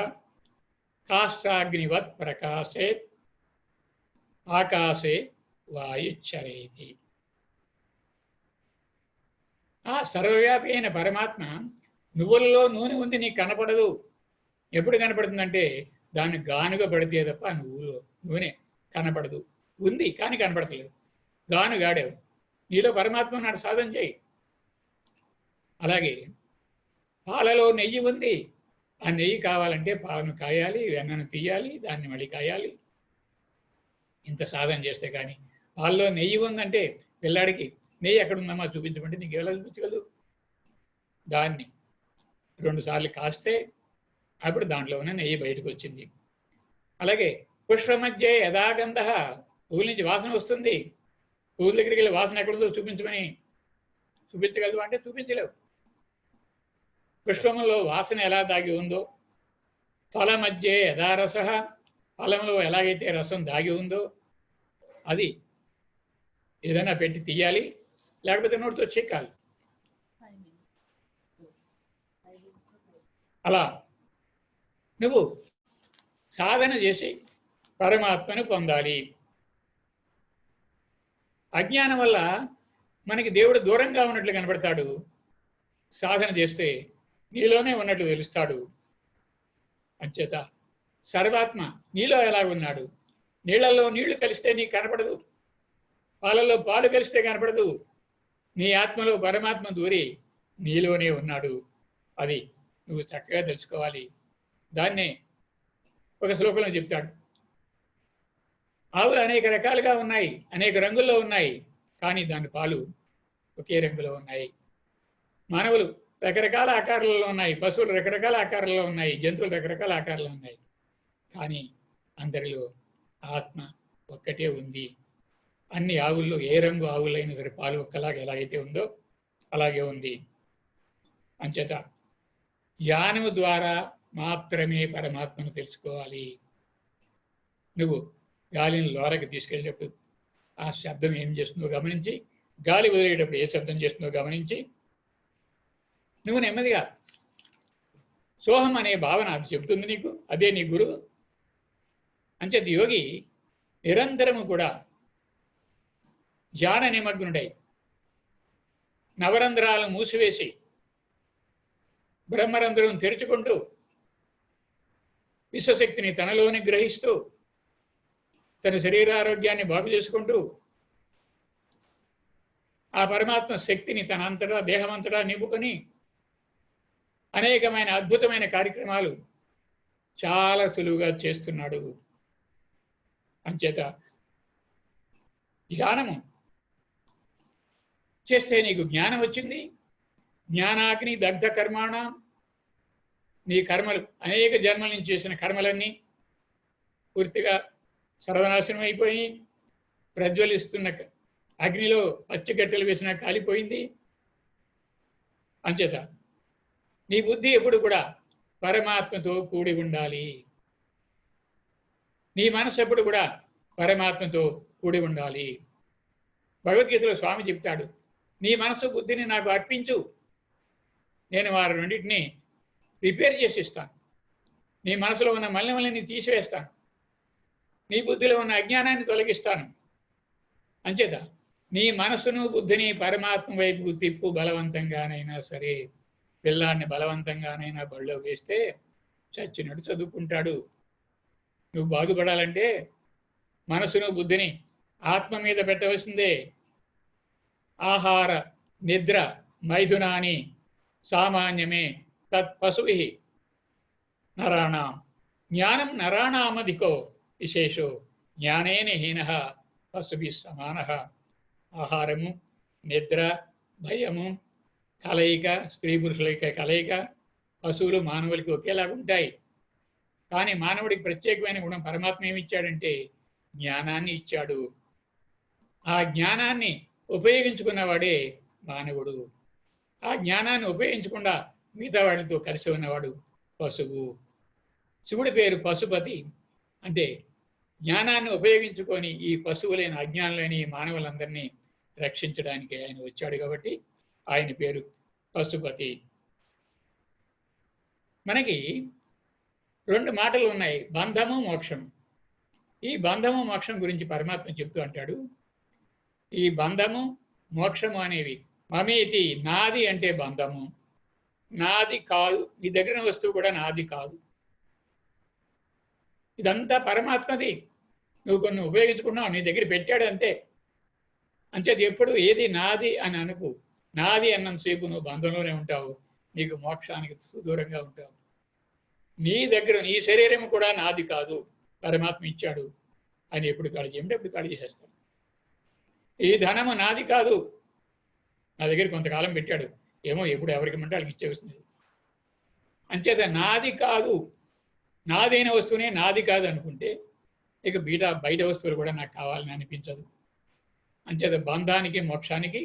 కాష్టాగ్నివత్ ప్రకాశేత్, ఆకాశే వాయుచ్చరేతి. ఆ సర్వవ్యాపి అయిన పరమాత్మ నువ్వుల్లో నూనె ఉంది, నీకు కనపడదు. ఎప్పుడు కనపడుతుందంటే దాన్ని గానుగా పడితే తప్ప నువ్వులో నూనె కనపడదు. ఉంది కానీ కనపడతలేదు, గాను గాడావు. నీలో పరమాత్మ నాడు సాధన చేయి. అలాగే పాలలో నెయ్యి ఉంది, ఆ నెయ్యి కావాలంటే పాలను కాయాలి, వెన్నను తీయాలి, దాన్ని మళ్ళీ కాయాలి. ఇంత సాధన చేస్తే కానీ పాలలో నెయ్యి ఉందంటే పిల్లాడికి నెయ్యి ఎక్కడుందమ్మా చూపించమంటే నీకు ఎలా చూపించగలదు? దాన్ని 2 సార్లు కాస్తే అప్పుడు దాంట్లో ఉన్న నెయ్యి బయటకు వచ్చింది. అలాగే పుష్ప మధ్య యథాగంధ, పువ్వుల నుంచి వాసన వస్తుంది. పువ్వుల దగ్గరికి వెళ్ళి వాసన ఎక్కడుందో చూపించమని చూపించగలదు అంటే చూపించలేవు. పుష్పంలో వాసన ఎలా దాగి ఉందో, ఫల మధ్య యథారస, ఫలంలో ఎలాగైతే రసం దాగి ఉందో అది ఏదైనా పెట్టి తీయాలి, లేకపోతే నోటితో చెక్కాలి. అలా నువ్వు సాధన చేసి పరమాత్మను పొందాలి. అజ్ఞానం వల్ల మనకి దేవుడు దూరంగా ఉన్నట్లు కనబడతాడు. సాధన చేస్తే నీలోనే ఉన్నట్లు తెలుస్తాడు. అంచేత సర్వాత్మ నీలో ఎలా ఉన్నాడు? నీళ్లలో నీళ్లు కలిస్తే నీకు కనపడదు, పాలలో పాలు కలిస్తే కనపడదు, నీ ఆత్మలో పరమాత్మ దూరి నీలోనే ఉన్నాడు. అది నువ్వు చక్కగా తెలుసుకోవాలి. దాన్నే ఒక శ్లోకంలో చెప్తాడు, ఆవులు అనేక రకాలుగా ఉన్నాయి, అనేక రంగుల్లో ఉన్నాయి, కానీ దాని పాలు ఒకే రంగులో ఉన్నాయి. మానవులు రకరకాల ఆకారాలలో ఉన్నాయి, పశువులు రకరకాల ఆకారాల్లో ఉన్నాయి, జంతువులు రకరకాల ఆకారాలు ఉన్నాయి, కానీ అందరిలో ఆత్మ ఒక్కటే ఉంది. అన్ని ఆవుల్లో ఏ రంగు ఆవులైనా సరే పాలు ఒక్కలాగా ఎలాగైతే ఉందో అలాగే ఉంది. అంచేత జ్ఞానము ద్వారా మాత్రమే పరమాత్మను తెలుసుకోవాలి. నువ్వు గాలిని లోరకి తీసుకెళ్ళేటప్పుడు ఆ శబ్దం ఏం చేస్తుందో గమనించి, గాలి వదిలేటప్పుడు ఏ శబ్దం చేస్తుందో గమనించి, నువ్వు నెమ్మదిగా సోహం అనే భావన అది చెబుతుంది నీకు, అదే నీ గురువు. అంచేత యోగి నిరంతరము కూడా ధ్యాన నిమగ్నుడై నవరంధ్రాలను మూసివేసి బ్రహ్మరంధ్రం తెరుచుకుంటూ విశ్వశక్తిని తనలోని గ్రహిస్తూ తన శరీరారోగ్యాన్ని బాగు చేసుకుంటూ ఆ పరమాత్మ శక్తిని తన అంతటా దేహమంతటా నింపుకొని అనేకమైన అద్భుతమైన కార్యక్రమాలు చాలా సులువుగా చేస్తున్నాడు. అంచేత ధ్యానము చేస్తే నీకు జ్ఞానం వచ్చింది. జ్ఞానాగ్ని దగ్ధ కర్మాణ, నీ కర్మలు అనేక జన్మల నుంచి చేసిన కర్మలన్నీ పూర్తిగా సర్వనాశనం అయిపోయి ప్రజ్వలిస్తున్న అగ్నిలో పచ్చిగట్టెలు వేసినా కాలిపోయింది. అంచేత నీ బుద్ధి ఎప్పుడు కూడా పరమాత్మతో కూడి ఉండాలి. నీ మనసు ఎప్పుడు కూడా పరమాత్మతో కూడి ఉండాలి. భగవద్గీతలో స్వామి చెప్తాడు, నీ మనసు బుద్ధిని నాకు అర్పించు, నేను వారి రెండింటినీ రిపేర్ చేసి ఇస్తాను. నీ మనసులో ఉన్న మలినమలని తీసివేస్తాను, నీ బుద్ధిలో ఉన్న అజ్ఞానాన్ని తొలగిస్తాను. అంచేత నీ మనసును బుద్ధిని పరమాత్మ వైపు తిప్పు. బలవంతంగానైనా సరే, పిల్లాన్ని బలవంతంగానైనా బడిలో వేస్తే చచ్చినట్టు చదువుకుంటాడు. నువ్వు బాగుపడాలంటే మనసును బుద్ధిని ఆత్మ మీద పెట్టవలసిందే. ఆహార నిద్ర మైథునాని సామాన్యమే తత్ పశువి నరాణాం జ్ఞానం నరాణామధికో విశేషో జ్ఞానేన హీనః పశుభి సమానః. ఆహారము, నిద్ర, భయము, కలయిక, స్త్రీ పురుషుల యొక్క కలయిక పశువులు మానవులకి ఒకేలాగా ఉంటాయి. కానీ మానవుడికి ప్రత్యేకమైన గుణం పరమాత్మ ఏమి ఇచ్చాడంటే జ్ఞానాన్ని ఇచ్చాడు. ఆ జ్ఞానాన్ని ఉపయోగించుకున్నవాడే మానవుడు. ఆ జ్ఞానాన్ని ఉపయోగించకుండా మిగతా వాటితో కలిసి ఉన్నవాడు పశువు. శివుడి పేరు పశుపతి. అంటే జ్ఞానాన్ని ఉపయోగించుకొని ఈ పశువులైన అజ్ఞానులైన ఈ మానవులందరినీ రక్షించడానికి ఆయన వచ్చాడు కాబట్టి ఆయన పేరు పశుపతి. మనకి రెండు మాటలు ఉన్నాయి, బంధము మోక్షం. ఈ బంధము మోక్షం గురించి పరమాత్మ చెప్తూ అంటాడు, ఈ బంధము మోక్షము అనేవి మమేతి, నాది అంటే బంధము, నాది కాదు. నీ దగ్గర వస్తువు కూడా నాది కాదు, ఇదంతా పరమాత్మది. నువ్వు కొన్ని ఉపయోగించుకున్నావు, నీ దగ్గర పెట్టాడు అంతే. అంచేది ఎప్పుడు ఏది నాది అని అనుకు. నాది అన్నంతసేపు నువ్వు బంధంలోనే ఉంటావు, నీకు మోక్షానికి సుదూరంగా ఉంటావు. నీ దగ్గర నీ శరీరం కూడా నాది కాదు, పరమాత్మ ఇచ్చాడు అని ఎప్పుడు ఖాళీ చేయమంటే ఎప్పుడు ఖాళీ చేసేస్తాను. ఈ ధనము నాది కాదు, నా దగ్గర కొంతకాలం పెట్టాడు, ఏమో ఎప్పుడు ఎవరికి మంటే వాళ్ళకి ఇచ్చేస్తుంది. అంచేత నాది కాదు, నాదైన వస్తువునే నాది కాదు అనుకుంటే ఇక బయట వస్తువులు కూడా నాకు కావాలని అనిపించదు. అంచేత బంధానికి మోక్షానికి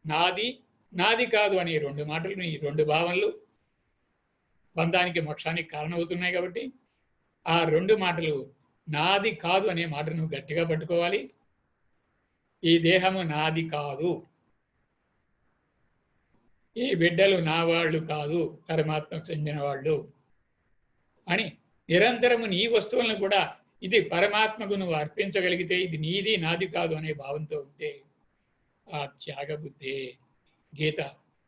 నాది నాది కాదు అనే రెండు మాటలు, ఈ రెండు భావనలు బంధానికి మోక్షానికి కారణమవుతున్నాయి. కాబట్టి ఆ రెండు మాటలు, నాది కాదు అనే మాట నువ్వు గట్టిగా పట్టుకోవాలి. ఈ దేహము నాది కాదు, ఈ బిడ్డలు నా వాళ్ళు కాదు, పరమాత్మకు చెందిన వాళ్ళు అని నిరంతరము నీ వస్తువులను కూడా ఇది పరమాత్మకు నువ్వు అర్పించగలిగితే ఇది నీది నాది కాదు అనే భావంతో ఉంటే ఆ త్యాగబుద్ధే గీత.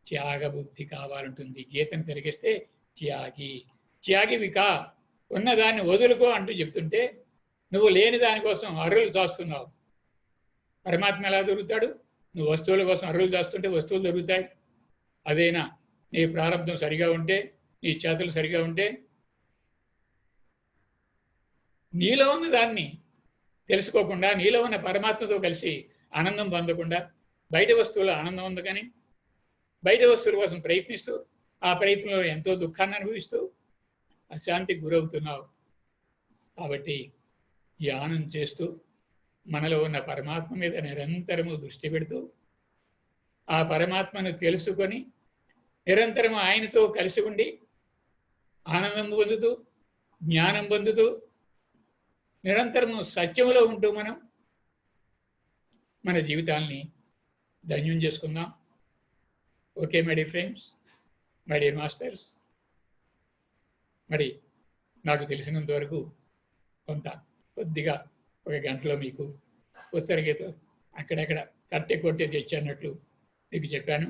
త్యాగబుద్ధి కావాలంటుంది. గీతను తిరిగిస్తే త్యాగి, త్యాగివికా, ఉన్నదాన్ని వదులుకో అంటూ చెప్తుంటే నువ్వు లేని దానికోసం అరులు చాస్తున్నావు. పరమాత్మ ఎలా దొరుకుతాడు? నువ్వు వస్తువుల కోసం అరువులు దాస్తుంటే వస్తువులు దొరుకుతాయి. అదైనా నీ ప్రారంభం సరిగా ఉంటే, నీ చేతులు సరిగా ఉంటే, నీలో ఉన్న దాన్ని తెలుసుకోకుండా, నీలో ఉన్న పరమాత్మతో కలిసి ఆనందం పొందకుండా, బయట వస్తువుల ఆనందం ఉంది కానీ బయట వస్తువుల కోసం ప్రయత్నిస్తూ, ఆ ప్రయత్నంలో ఎంతో దుఃఖాన్ని అనుభవిస్తూ అశాంతికి గురవుతున్నావు. కాబట్టి ధ్యానం చేస్తూ మనలో ఉన్న పరమాత్మ మీద నిరంతరము దృష్టి పెడుతూ, ఆ పరమాత్మను తెలుసుకొని నిరంతరము ఆయనతో కలిసి ఉండి ఆనందం పొందుతూ, జ్ఞానం పొందుతూ, నిరంతరము సత్యములో ఉంటూ మనం మన జీవితాల్ని ధన్యం చేసుకుందాం. Okay my dear friends, my dear masters. మరి నాకు తెలిసినంత వరకు కొద్దిగా ఒక గంటలో మీకు ఉత్తర గీత అక్కడక్కడ కట్టె కొట్టే తెచ్చన్నట్లు మీకు చెప్పాను.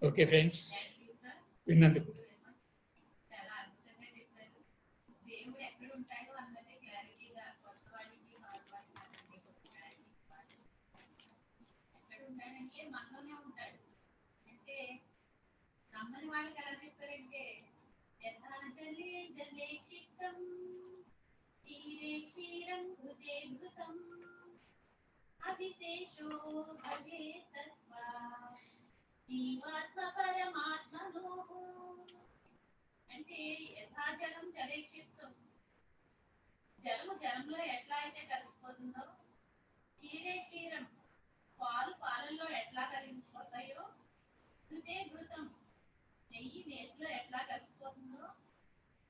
ఓకే ఫ్రెండ్స్, విన్నందుకు అవిశేషో భవే తత్వా జీవాత్మ పరమాత్మనో. అంటే యథాజలం జలేక్షిప్తం, జలము జలంలో ఎట్లా అయితే కలిసిపోతుందో, క్షీరే క్షీరం పాలు పాలల్లో ఎట్లా కలిసిపోతాయో, ఘృతే ఘృతం నెయ్యి నేతిలో ఎట్లా కలిసిపోతుందో,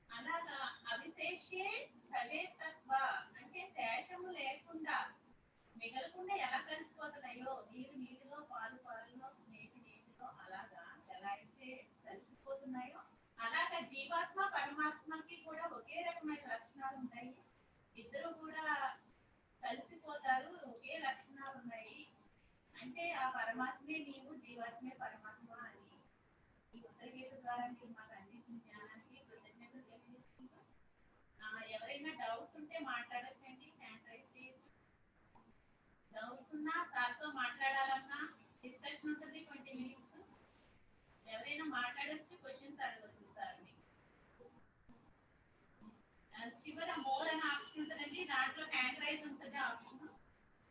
అలాగా అవిశేషే భవే తత్వ అంటే శేషము లేకుండా మిగలకుండా ఎలా కలిసిపోతున్నాయో, నీరు నీటిలో, పాలు పాలలో, నేతి నేతిలో అలాగా ఎలా అయితే కలిసిపోతున్నాయో, అలాగా జీవాత్మ పరమాత్మకి కూడా ఒకే రకమైన లక్షణాలు ఉంటాయి. ఇద్దరు కూడా కలిసిపోతారు, ఒకే లక్షణాలు ఉన్నాయి. అంటే ఆ పరమాత్మే నీవు, జీవాత్మే పరమాత్మ అని ఈ ఉత్తర గీత ద్వారా మీరు మాకు అందించిన జ్ఞానానికి కృతజ్ఞతలు తెలియజేసుకుంటూ, ఎవరైనా డౌట్స్ ఉంటే మాట్లాడొచ్చండి, హ్యాండ్ రైజ్ చేయొచ్చు. డౌట్స్ ఉన్నా, సార్తో మాట్లాడాలన్నా డిస్కషన్ ఉంటుంది 20 minutes. ఎవరైనా మాట్లాడొచ్చు, క్వశ్చన్స్ అడగచ్చు సార్ని. చివర మోర్ అనే ఆప్షన్ ఉంటుందండి, దాంట్లో హ్యాండ్ రైజ్ ఉంటుంది ఆప్షన్.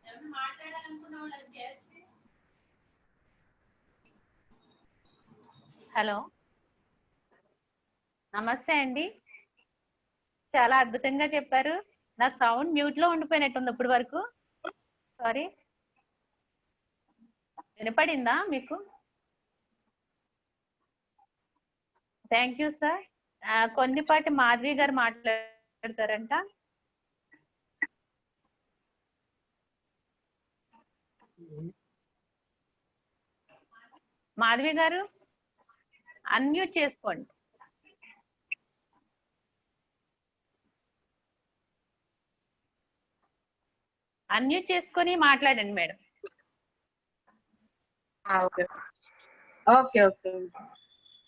ఎవరైనా మాట్లాడాలనుకున్న వాళ్ళు అది చేస్తే. హలో, నమస్తే అండి. చాలా అద్భుతంగా చెప్పారు. నా సౌండ్ మ్యూట్ లో ఉండిపోయినట్టుంది ఇప్పటి వరకు. సారీ, వినపడిందా మీకు? Thank you sir. Konnipati Madhavi గారు మాట్లాడతారంట. మాధవి గారు అన్మ్యూట్ చేసుకోండి. అన్మ్యూట్ చేసుకొని మాట్లాడండి madam. Okay okay okay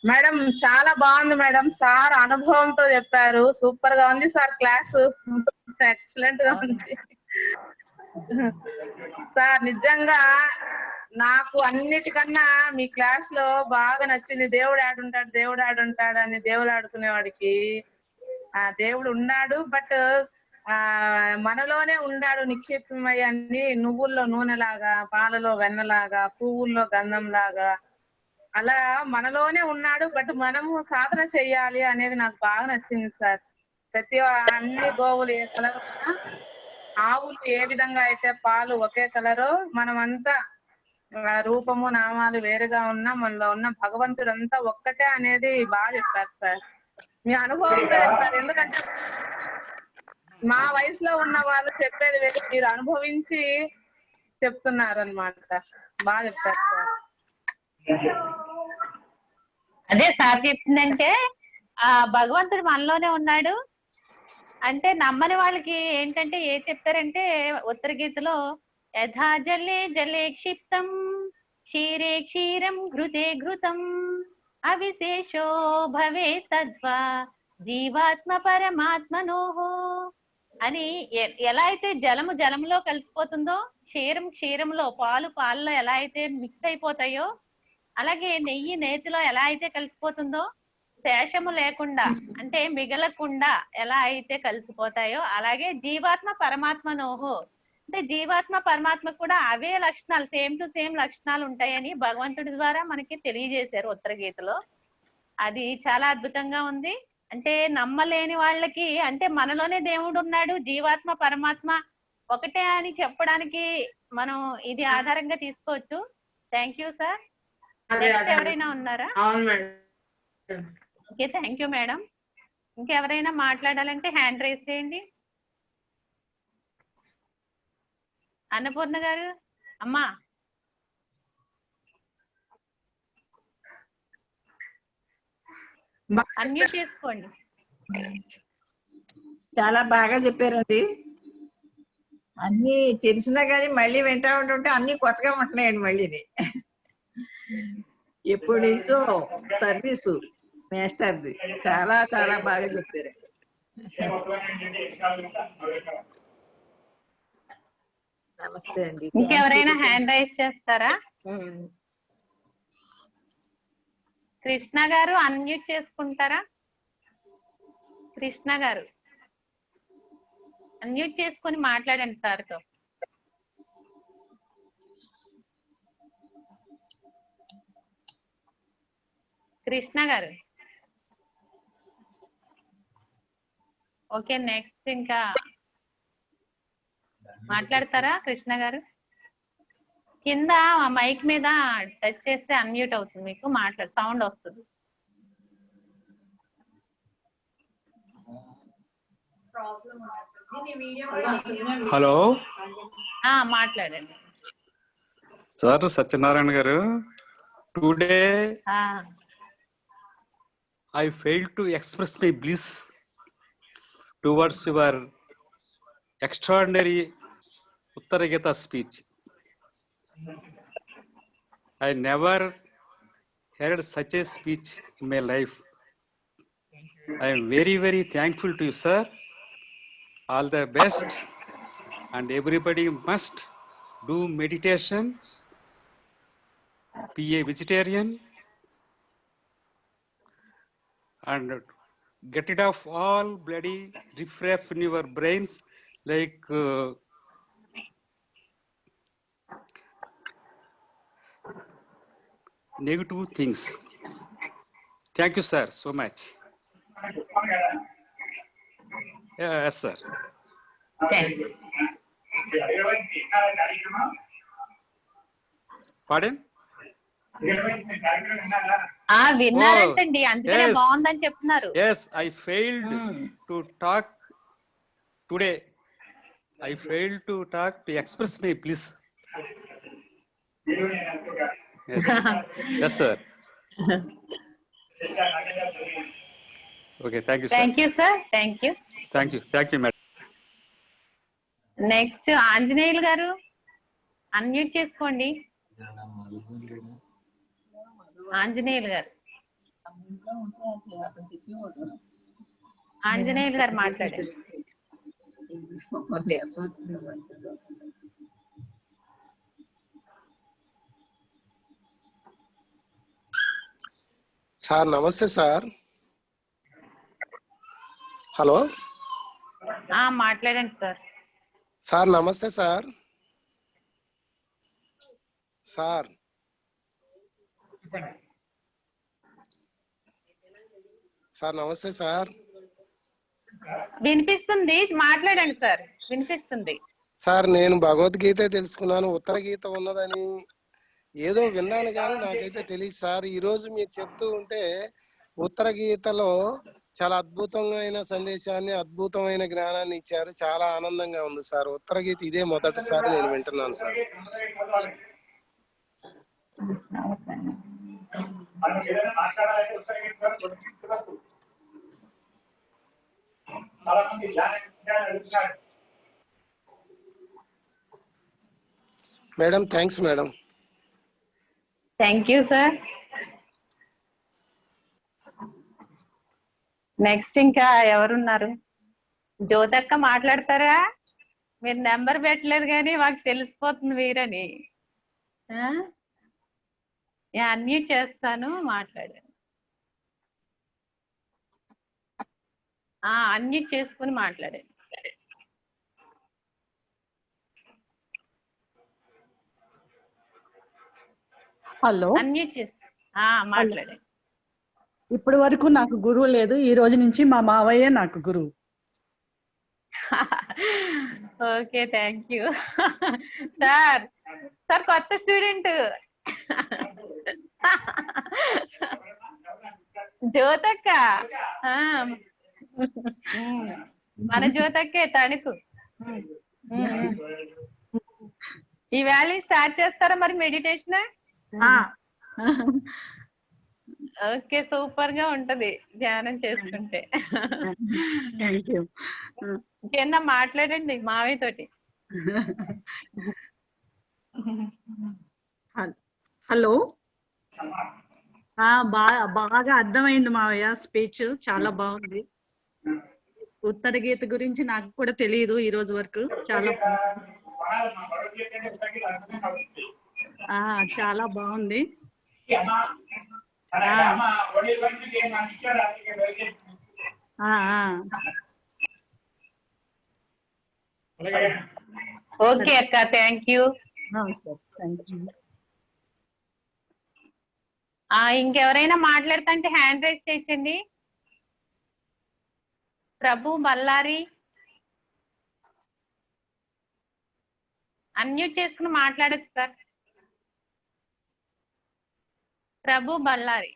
madam, చాలా బాగుంది మేడం. సార్ అనుభవంతో చెప్పారు, సూపర్ గా ఉంది సార్. క్లాస్ ఎక్సలెంట్ గా ఉంది సార్. నిజంగా నాకు అన్నిటికన్నా మీ క్లాస్ లో బాగా నచ్చింది దేవుడు ఆడుంటాడు, దేవుడు ఆడుంటాడు అని దేవుడు ఆడుకునేవాడికి ఆ దేవుడు ఉన్నాడు, బట్ మనలోనే ఉన్నాడు నిక్షేపమయ్య అని. నువ్వుల్లో నూనెలాగా, పాలలో వెన్నలాగా, పువ్వుల్లో గంధం లాగా అలా మనలోనే ఉన్నాడు, బట్ మనము సాధన చెయ్యాలి అనేది నాకు బాగా నచ్చింది సార్. అన్ని గోవులు ఏ కలర్ ఉన్నా, ఆవులు ఏ విధంగా అయితే పాలు ఒకే కలరు, మనమంతా రూపము నామాలు వేరుగా ఉన్నా మనలో ఉన్న భగవంతుడు అంతా ఒక్కటే అనేది బాగా చెప్పారు సార్. మీ అనుభవంతో చెప్పారు. ఎందుకంటే మా వయసులో ఉన్న వాళ్ళు చెప్పేది వేరు, మీరు అనుభవించి చెప్తున్నారు అన్నమాట. బాగా చెప్పారు సార్. అదే సార్ చెప్తుందంటే భగవంతుడు మనలోనే ఉన్నాడు అంటే నమ్మని వాళ్ళకి ఏంటంటే ఏం చెప్తారంటే ఉత్తర గీతలో యథా జలే జలే క్షిప్తం క్షీరే క్షీరం ఘృతే ఘృతం అవిశేషో భవే తద్వా జీవాత్మ పరమాత్మనోహో అని ఎలా అయితే జలము జలంలో కలిసిపోతుందో క్షీరంలో పాలు పాలలో ఎలా అయితే మిక్స్ అయిపోతాయో అలాగే నెయ్యి నేతిలో ఎలా అయితే కలిసిపోతుందో శేషము లేకుండా అంటే మిగలకుండా ఎలా అయితే కలిసిపోతాయో అలాగే జీవాత్మ పరమాత్మ నోహో అంటే జీవాత్మ పరమాత్మ కూడా అవే లక్షణాలు సేమ్ టు సేమ్ లక్షణాలు ఉంటాయని భగవంతుడి ద్వారా మనకి తెలియజేశారు ఉత్తర గీతలో. అది చాలా అద్భుతంగా ఉంది. అంటే నమ్మలేని వాళ్ళకి అంటే మనలోనే దేవుడు ఉన్నాడు, జీవాత్మ పరమాత్మ ఒకటే అని చెప్పడానికి మనం ఇది ఆధారంగా తీసుకోవచ్చు. Thank you sir. నెక్స్ట్ ఎవరైనా ఉన్నారా? Okay, thank you madam. ఇంకెవరైనా మాట్లాడాలంటే హ్యాండ్ రైజ్ చేయండి. అన్నపూర్ణ గారు, అమ్మా. అన్మ్యూట్ చేసుకోండి. చాలా బాగా చెప్పారండి. అన్ని తెలిసినా కానీ మళ్ళీ వింటా ఉంటుంటే అన్ని కొత్తగా ఉంటున్నాయండి. మళ్ళీని ఎప్పటి నుంచో సర్వీసు మేస్టర్ది చాలా చాలా బాగా చెప్పారు. నమస్తే అండి. ఇంకెవరైనా హ్యాండ్ రైజ్ చేస్తారా? కృష్ణ గారు అన్మ్యూట్ చేసుకుంటారా? కృష్ణ గారు అన్మ్యూట్ చేసుకొని మాట్లాడండి సార్తో. కృష్ణ గారు. ఓకే, నెక్స్ట్ ఇంకా మాట్లాడతారా కృష్ణ గారు? కింద మైక్ మీద టచ్ చేస్తే అన్మ్యూట్ అవుతుంది, మీకు సౌండ్ వస్తుంది. హలో మాట్లాడండి సార్. సత్యనారాయణ గారు, today I failed to express my bliss towards your extraordinary Uttara Gita speech. I never heard such a speech in my life. I am very, very thankful to you, sir. All the best, and everybody must do meditation, be a vegetarian, and get rid of all bloody riffraff in your brains like negative things. Thank you, sir, so much. Yes, sir. Pardon? విన్నారంటండి, అందుకనే బాగుందని చెప్తున్నారు. Yes, I failed to talk today. I failed to talk to express my bliss. Yes, yes, sir. Okay, thank you, sir. Thank you, sir. Thank you. Thank you, thank you, madam. Next Anjaneyulu గారు అన్మ్యూట్ చేసుకోండి. ఆంజనేయులు గారు, ఆంజనేయులు గారు మాట్లాడండి. సార్ నమస్తే సార్. హలో మాట్లాడండి సార్. సార్ నమస్తే సార్. సార్ సార్ నమస్తే సార్. వినిపిస్తుంది, మాట్లాడండి సార్. వినిపిస్తుంది సార్. నేను భగవద్గీత తెలుసుకున్నాను, ఉత్తర గీత ఉన్నదని ఏదో విన్నాను కానీ నాకైతే తెలియదు సార్. ఈ రోజు మీరు చెప్తూ ఉంటే ఉత్తర గీతలో చాలా అద్భుతమైన సందేశాన్ని, అద్భుతమైన జ్ఞానాన్ని ఇచ్చారు. చాలా ఆనందంగా ఉంది సార్. ఉత్తర గీత ఇదే మొదటిసారి నేను వింటున్నాను sir. Madam thanks madam. Thank you sir. Next ఇంకా ఎవరున్నారు? జ్యోతక్క మాట్లాడతారా? మీరు నెంబర్ పెట్టలేదు కానీ మాకు తెలిసిపోతుంది వీరని. అన్మ్యూట్ చేస్తాను, మాట్లాడండి. అన్మ్యూట్ చేసుకుని మాట్లాడండి. హలో, అన్మ్యూట్ చేసి మాట్లాడండి. ఇప్పటి వరకు నాకు గురువు లేదు, ఈ రోజు నుంచి మా మావయ్య నాకు గురువు. Okay, thank you sir. Sir కొత్త స్టూడెంట్ జ్యోతక్క, మన జ్యోతక్కే తణుకు. ఈ వ్యాలీ స్టార్ట్ చేస్తారా మరి మెడిటేషన్? ఓకే, సూపర్ గా ఉంటది ధ్యానం చేసుకుంటే. ఇంకేనా మాట్లాడండి మావయ్య తోటి. హలో, బాగా అర్థమైంది మావయ్య, స్పీచ్ చాలా బాగుంది. ఉత్తర గీత గురించి నాకు కూడా తెలియదు ఈ రోజు వరకు. చాలా బాగుంది. ఓకే అక్క, థ్యాంక్ యూ. ఇంకెవరైనా మాట్లాడుతుంటే హ్యాండ్ రైజ్ చేయండి. ప్రభు బల్లారి అన్మ్యూట్ చేసుకుని మాట్లాడచ్చు సార్. ప్రభు బల్లారి.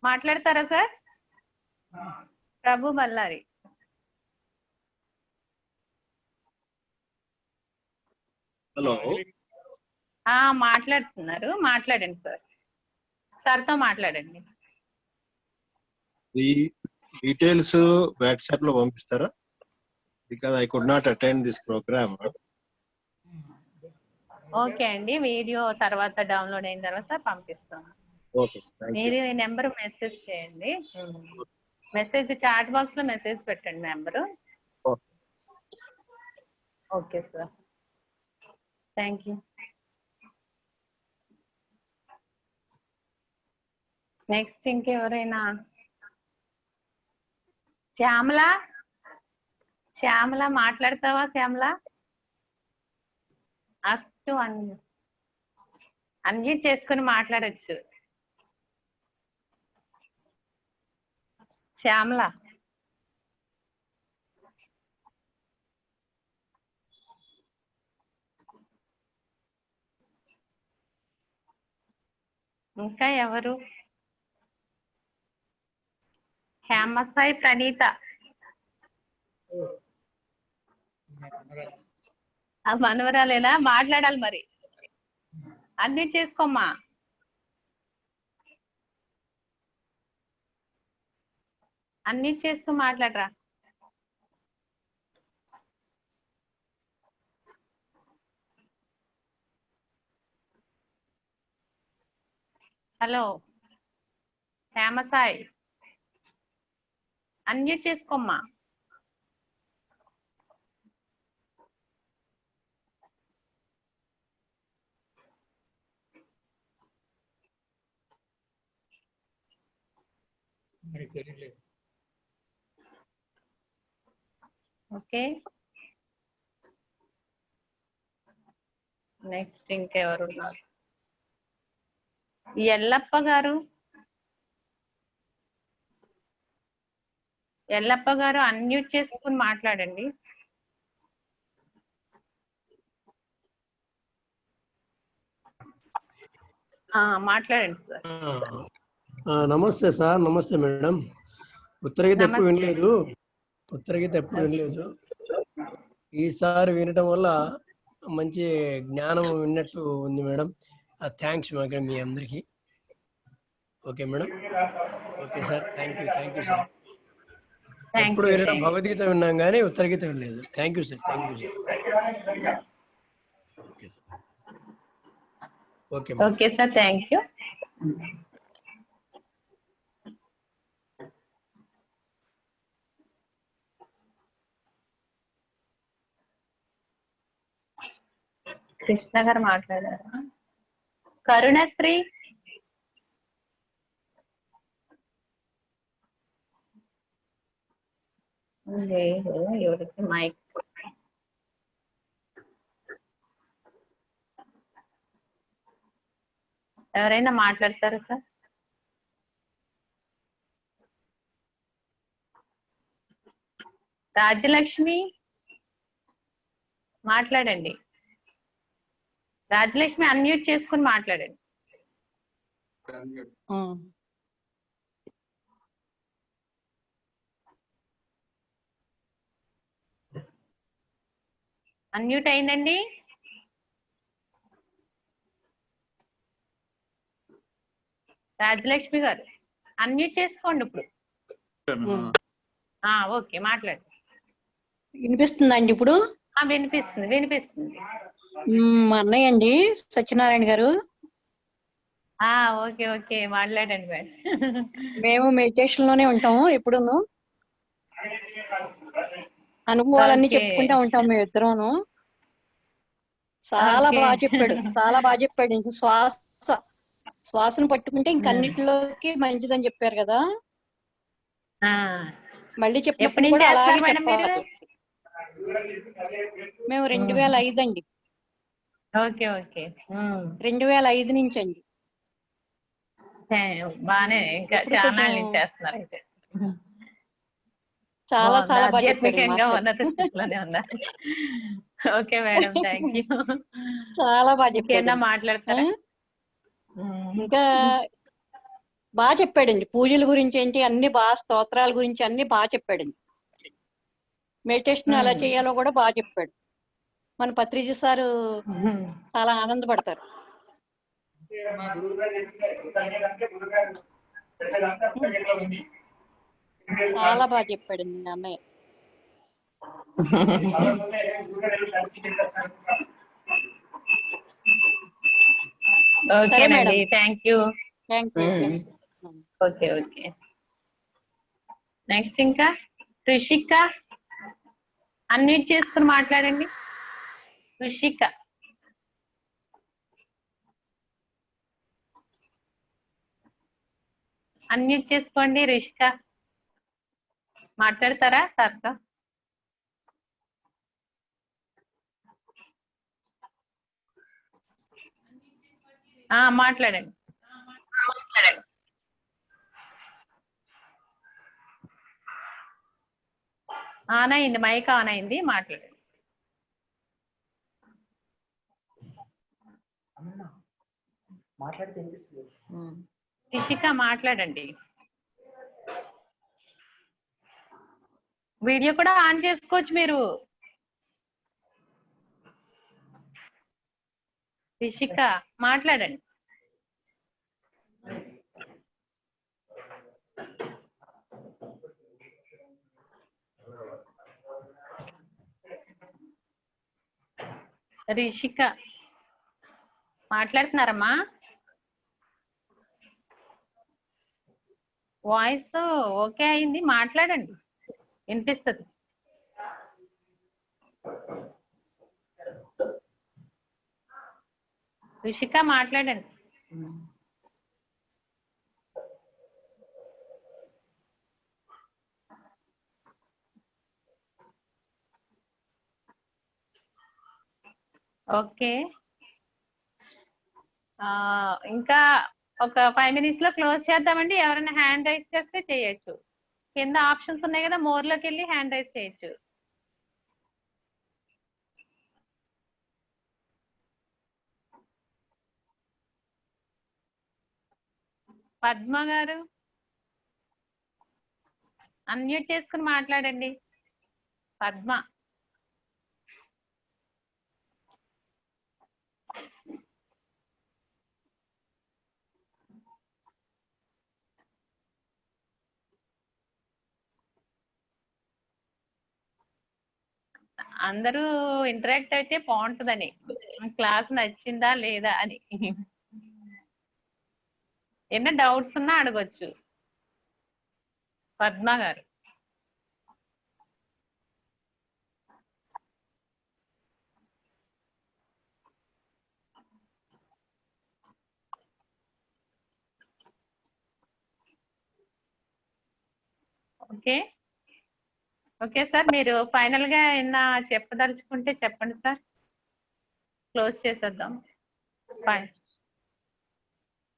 మాట్లాడతారా సార్? ప్రభు బల్లారి. హలో, మాట్లాడుతున్నారు, మాట్లాడండి సార్. సార్తో మాట్లాడండి. ఈ డీటెయిల్స్ వాట్సాప్ లో పంపిస్తారా? Because I could not attend this program. Okay అండి, వీడియో తర్వాత డౌన్లోడ్ అయిన తర్వాత పంపిస్తాను. మీరు ఈ నెంబర్ మెసేజ్ చేయండి. మెసేజ్ చాట్ బాక్స్ లో మెసేజ్ పెట్టండి number. Okay sir, thank you. Next ఇంకెవరైనా? శ్యామల, శ్యామల మాట్లాడతావా? శ్యామల అస్టు అన్మ్యూట్ చేసుకుని మాట్లాడచ్చు. శ్యామల ఇంకా ఎవరు? హేమసాయి ప్రణీత. మనవరాలేనా? మాట్లాడాలి మరి. అన్ని చేసుకోమ్మా. అన్ని చేస్తూ మాట్లాడరా. హలో హేమసాయి, అన్ని చేసుకోమ్మా. ఓకే, నెక్స్ట్ ఇంకెవరు ఉన్నారు? ఎల్లప్ప గారు. ఎల్లప్ప గారు అన్మ్యూట్ చేసుకుని మాట్లాడండి. మాట్లాడండి సార్. నమస్తే సార్. నమస్తే మేడం. ఉత్తరగీత ఎప్పుడు వినలేదు, ఉత్తరగీత ఎప్పుడు వినలేదు. ఈసారి వినటం వల్ల మంచి జ్ఞానం విన్నట్టు ఉంది మేడం. థ్యాంక్స్ మేడం మీ అందరికి. Okay madam. Okay sir, thank you. Thank you sir. ఎప్పుడు వినడం భగవద్గీత విన్నాం కానీ ఉత్తరగీత వినలేదు. Thank you sir. Thank you sir. Okay sir. Okay okay sir, thank you. Krishna గారు మాట్లాడారా? కరుణశ్రీ లేదు, ఎవరికి మైక్. ఎవరైనా మాట్లాడతారా సార్? రాజ్యలక్ష్మి మాట్లాడండి. రాజ్యలక్ష్మి అన్మ్యూట్ చేసుకుని మాట్లాడండి. అన్మ్యూట్ అయిందండి. రాజ్యలక్ష్మి గారు అన్మ్యూట్ చేసుకోండి ఇప్పుడు. ఓకే, మాట్లాడండి. వినిపిస్తుందండి ఇప్పుడు? వినిపిస్తుంది వినిపిస్తుంది. మా అన్నయ్య అండి సత్యనారాయణ గారు. ఓకే ఓకే, మాట్లాడండి మేడం. మేము మెడిటేషన్ లోనే ఉంటాము ఎప్పుడూను. అనుభవాలన్నీ చెప్పుకుంటా ఉంటాం మేము ఇద్దరును. చాలా బాగా చెప్పాడు, చాలా బాగా చెప్పాడు. ఇంక శ్వాసను పట్టుకుంటే ఇంకన్నిటిలోకి మంచిదని చెప్పారు కదా. మళ్ళీ చెప్పినప్పుడు కూడా అలాగే చెప్పాలి. మేము 2005 అండి. ఓకే ఓకే, 2005 నుంచి అండి. బానే, ఇంకా చాలా చేస్తున్నారు అయితే. చాలా చాలా బాగా ఆధ్యాత్మికంగా ఉన్నత స్థితిలోనే ఉన్నారు. Okay madam, thank you. చాలా బాగా చెప్పాడు. మాట్లాడతారా? ఇంకా బాగా చెప్పాడండి. పూజల గురించి ఏంటి అన్ని బాగా, స్తోత్రాల గురించి అన్ని బాగా చెప్పాడండి. మెడిటేషన్ ఎలా చేయాలో కూడా బాగా చెప్పాడు. మన పత్రిజీ సారు చాలా ఆనందపడతారు. చాలా బాగా చెప్పాడండి అన్నయ్య. Okay madam, thank you. Okay okay. Next ఇంకా రుషిక అన్మ్యూట్ చేసుకుని మాట్లాడండి. రుషిక అన్మ్యూట్ చేసుకోండి. రుషిక మాట్లాడతారా సార్తో? మాట్లాడండి. ఆన్ అయింది, మైక్ ఆన్ అయింది, మాట్లాడండి. రిషిక మాట్లాడండి. వీడియో కూడా ఆన్ చేసుకోవచ్చు మీరు. రిషిక మాట్లాడండి. రిషిక మాట్లాడుతున్నారమ్మా? వాయిస్ ఓకే అయింది, మాట్లాడండి, వినిపిస్తుంది. రిషిక మాట్లాడండి. ఓకే, ఇంకా ఒక 5 minutes లో క్లోజ్ చేద్దామండి. ఎవరైనా హ్యాండ్ రైజ్ చేస్తే చేయొచ్చు. కింద ఆప్షన్స్ ఉన్నాయి కదా, మోర్ లోకి వెళ్ళి హ్యాండ్ రైజ్ చేయొచ్చు. పద్మ గారు అన్మ్యూట్ చేసుకుని మాట్లాడండి. పద్మ అందరూ ఇంటరాక్ట్ అయితే బాగుంటుందని, క్లాస్ నచ్చిందా లేదా అని. ఏమైనా డౌట్స్ ఉన్నా అడగొచ్చు. పద్మ గారు. ఓకే ఓకే సార్, మీరు ఫైనల్ గా ఏమన్నా చెప్పదలుచుకుంటే చెప్పండి సార్, క్లోజ్ చేసేద్దాం. Fine.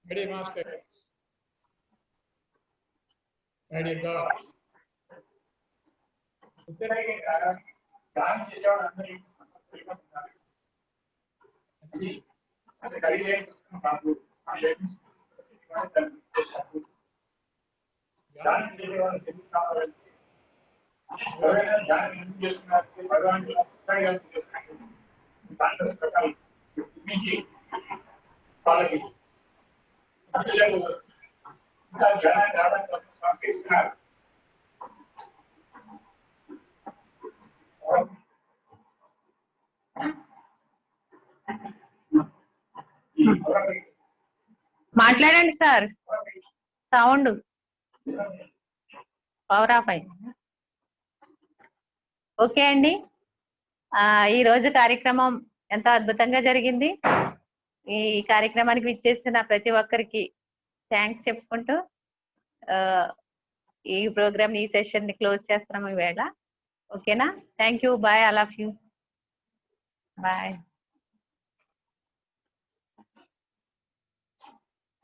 Ready, master. Ready, go. మాట్లాడండి సార్, సౌండ్ పవర్ ఆఫ్ అయింది. ఓకే అండి, ఈ రోజు కార్యక్రమం ఎంతో అద్భుతంగా జరిగింది. ఈ కార్యక్రమానికి విచ్చేసిన ప్రతి ఒక్కరికి థ్యాంక్స్ చెప్పుకుంటూ ఈ ప్రోగ్రామ్, ఈ సెషన్ ని క్లోజ్ చేస్తున్నాము ఈవేళ. ఓకేనా? Thank you, bye all of you, bye.